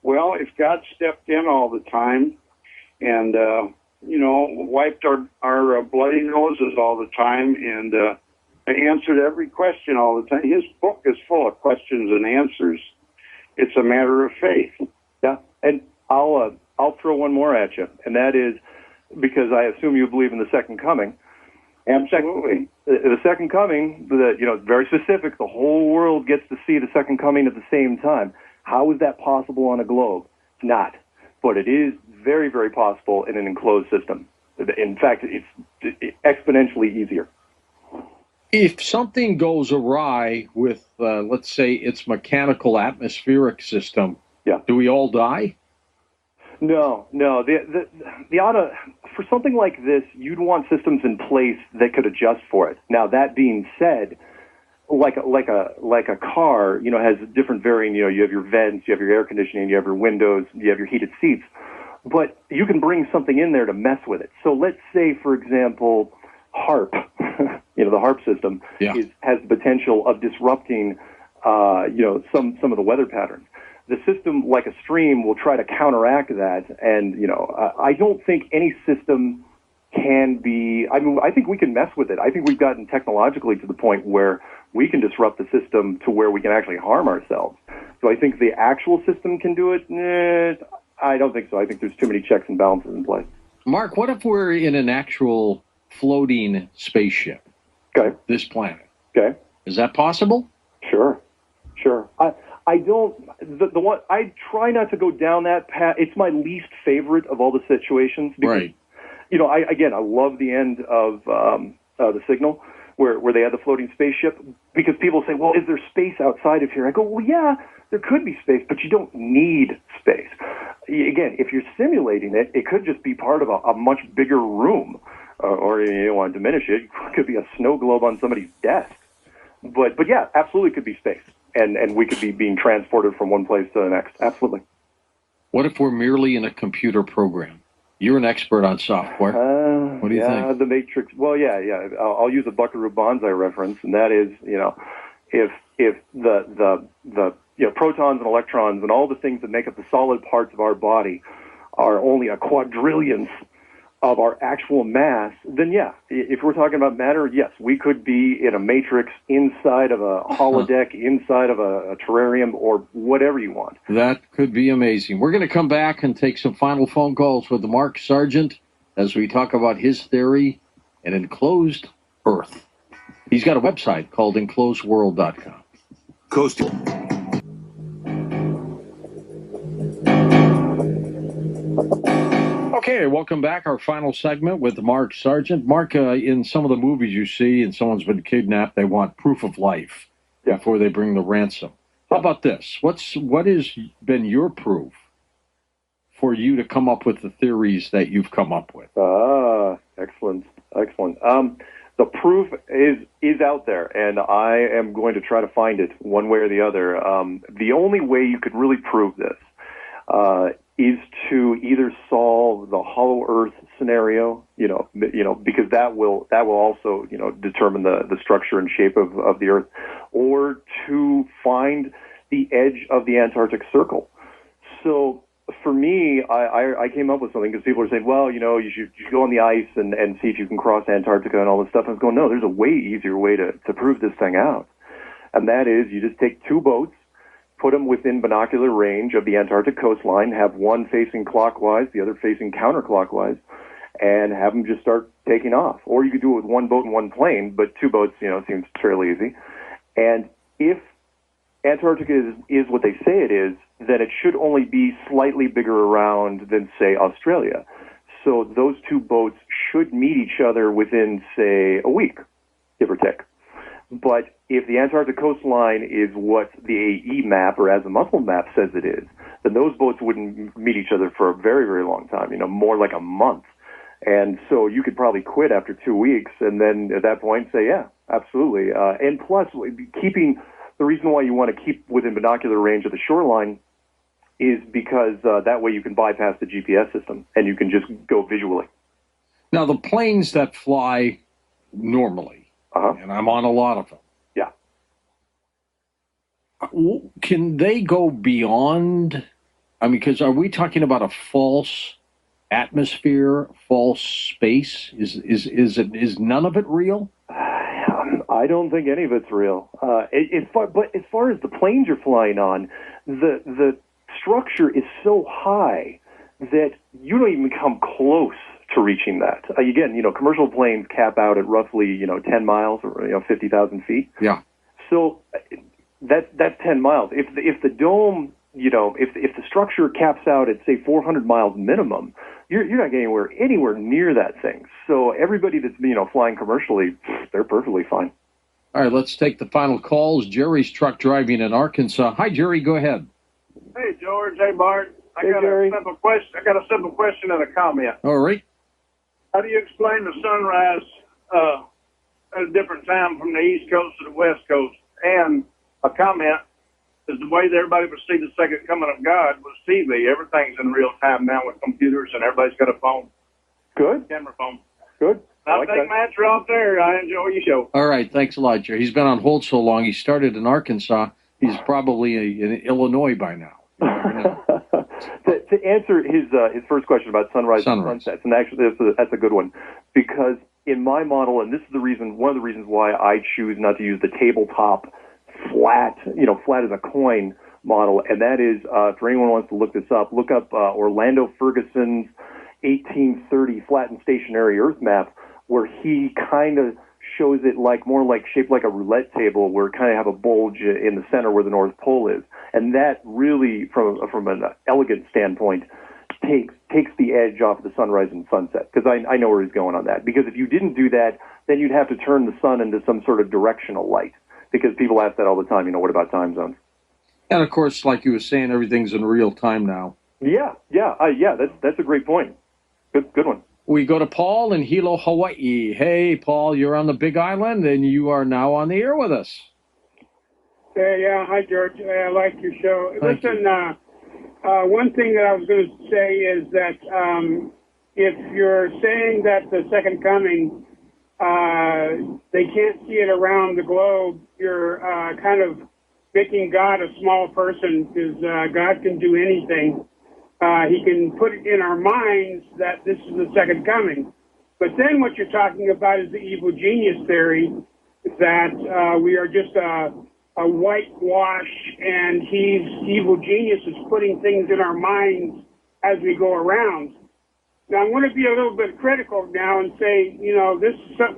Well, if God stepped in all the time and, wiped our bloody noses all the time and answered every question all the time, his book is full of questions and answers. It's a matter of faith. Yeah, and I'll throw one more at you, and that is because I assume you believe in the second coming. Absolutely. The second coming, very specific. The whole world gets to see the second coming at the same time. How is that possible on a globe? It's not, but it is very, very possible in an enclosed system. In fact, it's exponentially easier. If something goes awry with, let's say, its mechanical atmospheric system, do we all die? No. For something like this, you'd want systems in place that could adjust for it. Now, that being said, like a car, has different varying. You have your vents, you have your air conditioning, you have your windows, you have your heated seats. But you can bring something in there to mess with it. So let's say, for example, HARP, the HARP system has the potential of disrupting, some of the weather patterns. The system, like a stream, will try to counteract that. And, I don't think any system can be, I mean, I think we can mess with it. I think we've gotten technologically to the point where we can disrupt the system to where we can actually harm ourselves. So I think the actual system can do it. I don't think so. I think there's too many checks and balances in place. Mark, what if we're in an actual floating spaceship? Okay. This planet. Okay. Is that possible? Sure. I don't, the one, I try not to go down that path. It's my least favorite of all the situations. Because, right. You know, I love the end of The Signal, where they had the floating spaceship, because people say, well, is there space outside of here? I go, well, yeah, there could be space, but you don't need space. Again, if you're simulating it, it could just be part of a much bigger room, or you don't want to diminish it. It could be a snow globe on somebody's desk. But yeah, absolutely could be space, and we could be being transported from one place to the next. Absolutely. What if we're merely in a computer program? You're an expert on software. What do you think? The Matrix. Well, yeah. I'll use a Buckaroo Banzai reference, and that is, you know, if the protons and electrons and all the things that make up the solid parts of our body are only a quadrillionth of our actual mass, then yeah, if we're talking about matter, yes, we could be in a matrix inside of a holodeck, inside of a terrarium, or whatever you want. That could be amazing. We're going to come back and take some final phone calls with Mark Sargent as we talk about his theory, an enclosed Earth. He's got a website called enclosedworld.com. Okay, welcome back. Our final segment with Mark Sargent. Mark, in some of the movies you see and someone's been kidnapped, they want proof of life before they bring the ransom. How about this? What has been your proof for you to come up with the theories that you've come up with? Excellent. The proof is out there, and I am going to try to find it one way or the other. The only way you could really prove this is to either solve the hollow Earth scenario, because that will also, determine the structure and shape of the Earth, or to find the edge of the Antarctic Circle. So for me, I came up with something because people are saying, well, you should go on the ice and see if you can cross Antarctica and all this stuff. I was going, no, there's a way easier way to prove this thing out. And that is you just take two boats, put them within binocular range of the Antarctic coastline, have one facing clockwise, the other facing counterclockwise, and have them just start taking off. Or you could do it with one boat and one plane, but two boats, seems fairly easy. And if Antarctica is what they say it is, then it should only be slightly bigger around than, say, Australia. So those two boats should meet each other within, say, a week, give or take. But if the Antarctic coastline is what the AE map or Azimuthal map says it is, then those boats wouldn't meet each other for a very, very long time, more like a month. And so you could probably quit after 2 weeks and then at that point say, yeah, absolutely. And plus, the reason why you want to keep within binocular range of the shoreline is because that way you can bypass the GPS system and you can just go visually. Now, the planes that fly normally, and I'm on a lot of them. Yeah. Can they go beyond? Because are we talking about a false atmosphere, false space? Is none of it real? I don't think any of it's real. But as far as the planes you're flying on, the structure is so high that you don't even come close to reaching that. Again, commercial planes cap out at roughly, 10 miles or 50,000 feet. Yeah. So that's 10 miles. If the dome, if the structure caps out at say 400 miles minimum, you're not getting anywhere near that thing. So everybody that's flying commercially, they're perfectly fine. All right, let's take the final calls. Jerry's truck driving in Arkansas. Hi, Jerry. Go ahead. Hey, George. Hey, Bart. Hey, Jerry. I got a simple question and a comment. All right. How do you explain the sunrise at a different time from the East Coast to the West Coast? And a comment is the way that everybody would see the second coming of God was TV. Everything's in real time now with computers, and everybody's got a phone. Good. Camera phone. Good. I'll take my answer off there. I enjoy your show. All right. Thanks a lot, Jerry. He's been on hold so long. He started in Arkansas. He's probably in Illinois by now. to answer his first question about sunrise and sunsets, and actually that's a good one, because in my model, and this is one of the reasons why I choose not to use the tabletop flat as a coin model, and that is, for anyone who wants to look this up, look up Orlando Ferguson's 1830 flat and stationary Earth map, where he kind of shows it shaped like a roulette table, where it kind of have a bulge in the center where the North Pole is, and that really, from an elegant standpoint, takes the edge off the sunrise and sunset, because I know where he's going on that. Because if you didn't do that, then you'd have to turn the sun into some sort of directional light, because people ask that all the time. What about time zones? And of course, like you were saying, everything's in real time now. Yeah. That's a great point. Good one. We go to Paul in Hilo, Hawaii. Hey, Paul, you're on the Big Island, and you are now on the air with us. Hey, yeah. Hi, George. I like your show. Thank Listen, one thing that I was going to say is that if you're saying that the second coming, they can't see it around the globe, you're kind of making God a small person, because God can do anything. He can put it in our minds that this is the second coming. But then what you're talking about is the evil genius theory, that we are just a whitewash, and evil genius is putting things in our minds as we go around. Now, I'm going to be a little bit critical now and say,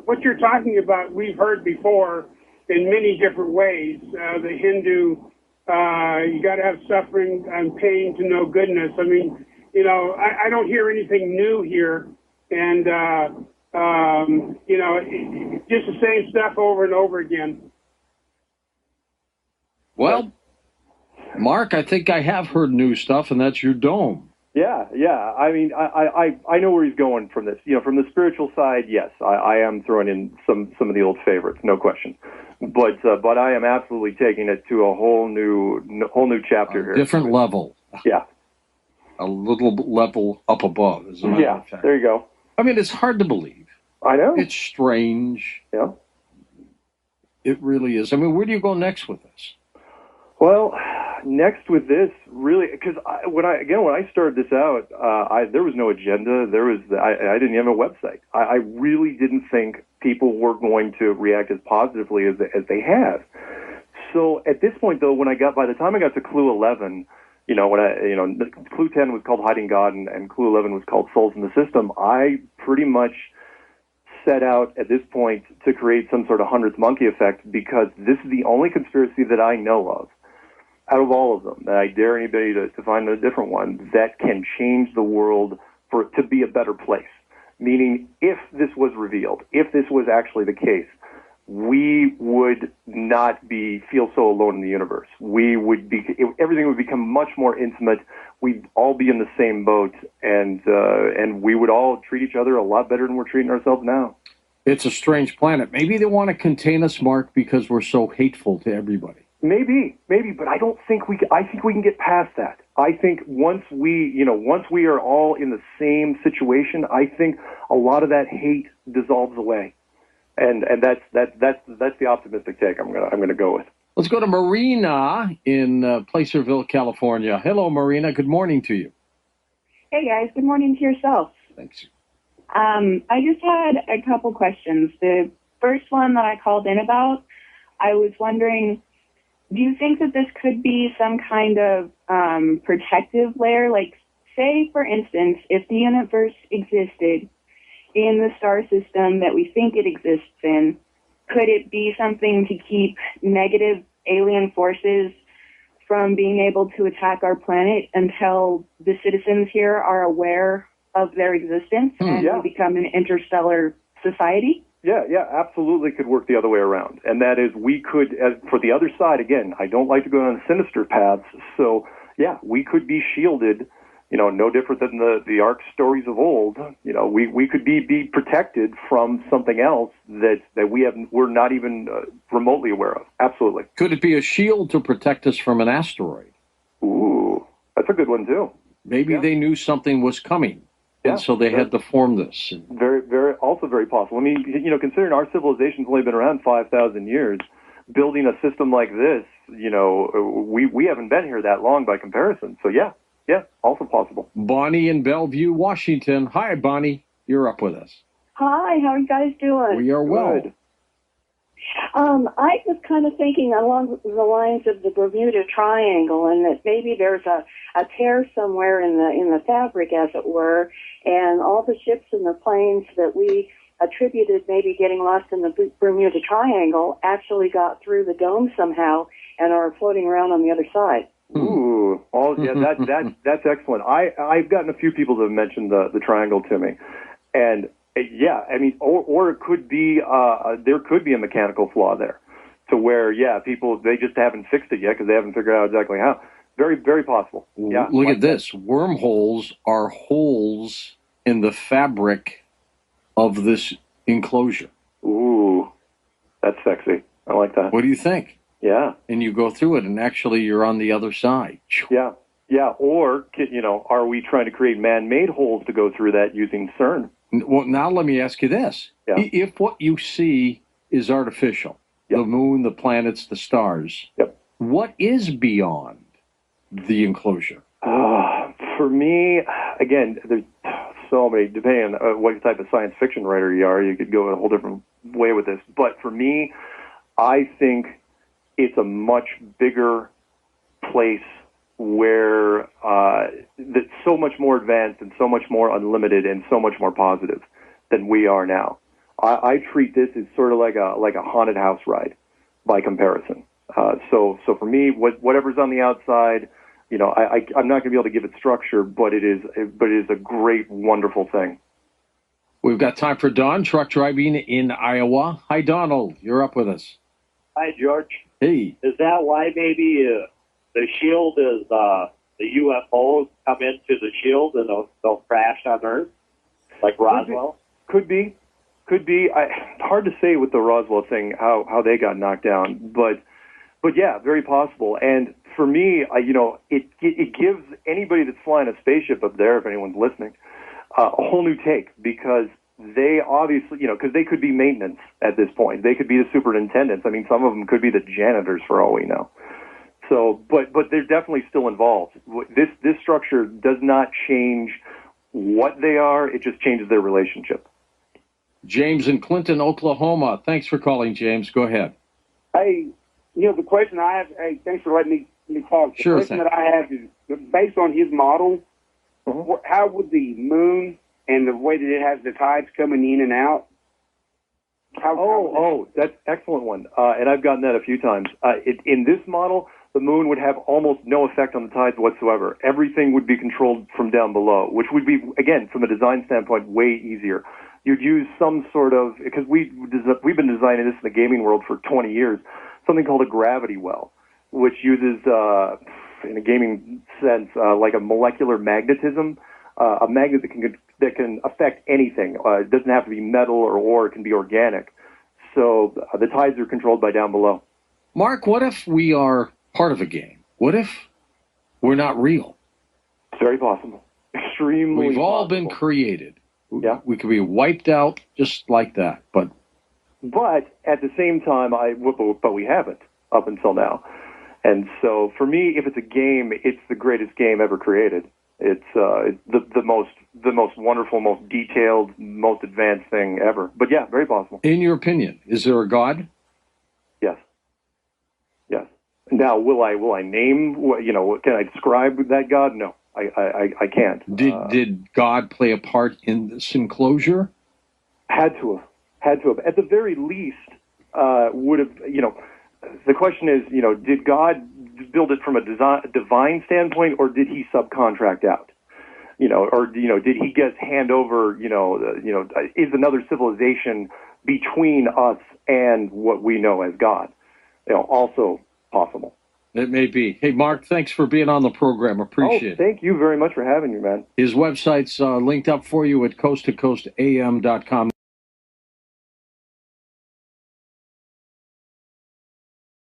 what you're talking about, we've heard before in many different ways. The Hindu, you got to have suffering and pain to know goodness. I mean, I don't hear anything new here. And, just the same stuff over and over again. Well, Mark, I think I have heard new stuff, and that's your dome. Yeah. I mean, I know where he's going from this. From the spiritual side, yes, I am throwing in some of the old favorites, no question. But I am absolutely taking it to a whole new chapter here. Different level. Yeah. A little level up above, as a matter of fact. There you go. I mean, it's hard to believe. I know. It's strange. Yeah. It really is. I mean, where do you go next with this? Well, next with this, really, because when I started this out, there was no agenda. I didn't have a website. I really didn't think people were going to react as positively as they have. So at this point, though, by the time I got to Clue 11, Clue 10 was called Hiding God, and Clue 11 was called Souls in the System, I pretty much set out at this point to create some sort of 100th monkey effect, because this is the only conspiracy that I know of, out of all of them, that I dare anybody to find a different one, that can change the world for it to be a better place. Meaning, if this was revealed, if this was actually the case, we would not feel so alone in the universe. Everything would become much more intimate. We'd all be in the same boat, and we would all treat each other a lot better than we're treating ourselves now. It's a strange planet. Maybe they want to contain us, Mark, because we're so hateful to everybody. Maybe, but I don't think I think we can get past that. I think once we are all in the same situation, I think a lot of that hate dissolves away, and that's the optimistic take I'm gonna go with. Let's go to Marina in Placerville, California. Hello, Marina. Good morning to you. Hey guys, good morning to yourself. Thanks. I just had a couple questions. The first one that I called in about, I was wondering, do you think that this could be some kind of protective layer? Like, say, for instance, if the universe existed in the star system that we think it exists in, could it be something to keep negative alien forces from being able to attack our planet until the citizens here are aware of their existence and we become an interstellar society? Yeah, absolutely could work the other way around. And that is, we could, for the other side, again, I don't like to go down sinister paths, so yeah, we could be shielded, no different than the Ark stories of old. We could be protected from something else that we're not even remotely aware of. Absolutely. Could it be a shield to protect us from an asteroid? Ooh, that's a good one too. Maybe they knew something was coming. And so they had to form this. Very, also very possible. I mean, considering our civilization's only been around 5,000 years, building a system like this, we haven't been here that long by comparison. So yeah, Yeah, also possible. Bonnie in Bellevue, Washington. Hi, Bonnie. You're up with us. Hi, how are you guys doing? We are well. Good. I was kind of thinking along the lines of the Bermuda Triangle, and that maybe there's a tear somewhere in the fabric, as it were, and all the ships and the planes that we attributed maybe getting lost in the Bermuda Triangle actually got through the dome somehow and are floating around on the other side. Ooh, that's excellent. I've gotten a few people that have mentioned the triangle to me, and yeah, I mean, or it could be there could be a mechanical flaw there, to where people they just haven't fixed it yet because they haven't figured out exactly how. Very, very possible. Yeah. Look at this. Wormholes are holes in the fabric of this enclosure. Ooh, that's sexy. I like that. What do you think? Yeah. And you go through it, and actually you're on the other side. Yeah. Yeah. Or, are we trying to create man-made holes to go through that using CERN? Well, now let me ask you this. Yeah. If what you see is artificial, the moon, the planets, the stars, what is beyond the enclosure? For me, again, there's so many, depending on what type of science fiction writer you are, you could go a whole different way with this. But for me, I think it's a much bigger place where that's so much more advanced and so much more unlimited and so much more positive than we are now. I treat this as sort of like a haunted house ride by comparison. So for me, whatever's on the outside, I'm not going to be able to give it structure, but it is a great, wonderful thing. We've got time for Don, truck driving in Iowa. Hi, Donald. You're up with us. Hi, George. Hey. Is that why maybe the shield is the UFOs come into the shield and they'll crash on Earth, like Roswell? Could be. Hard to say with the Roswell thing how they got knocked down, but yeah, very possible. And for me, it gives anybody that's flying a spaceship up there, if anyone's listening, a whole new take, because they obviously, because they could be maintenance at this point. They could be the superintendents. I mean, some of them could be the janitors for all we know. So, but they're definitely still involved. This structure does not change what they are. It just changes their relationship. James in Clinton, Oklahoma. Thanks for calling, James. Go ahead. Hey, the question I have, thanks for letting me talk. The question that I have is, based on his model, how would the moon and the way that it has the tides coming in and out? That's an excellent one. And I've gotten that a few times. In this model, the moon would have almost no effect on the tides whatsoever. Everything would be controlled from down below, which would be, again, from a design standpoint, way easier. You'd use some sort of, because we've been designing this in the gaming world for 20 years, something called a gravity well, which uses, in a gaming sense, like a molecular magnetism, a magnet that can affect anything. It doesn't have to be metal or ore; it can be organic. So the tides are controlled by down below. Mark, what if we are part of a game? What if we're not real? It's very possible. Extremely. We've all been created. Yeah, we could be wiped out just like that. But at the same time, but we haven't up until now. And so for me, if it's a game, it's the greatest game ever created. It's the most wonderful, most detailed, most advanced thing ever. But yeah, very possible. In your opinion, is there a God? Yes. Yes. Now, will I name? Can I describe that God? No, I can't. Did God play a part in this enclosure? Had to have. At the very least, would have. The question is, did God build it from a divine standpoint, or did he subcontract out? Did he just hand over? Is another civilization between us and what we know as God? Also possible. It may be. Hey, Mark, thanks for being on the program. Appreciate it. Thank you very much for having me, man. His website's linked up for you at coasttocoastam.com.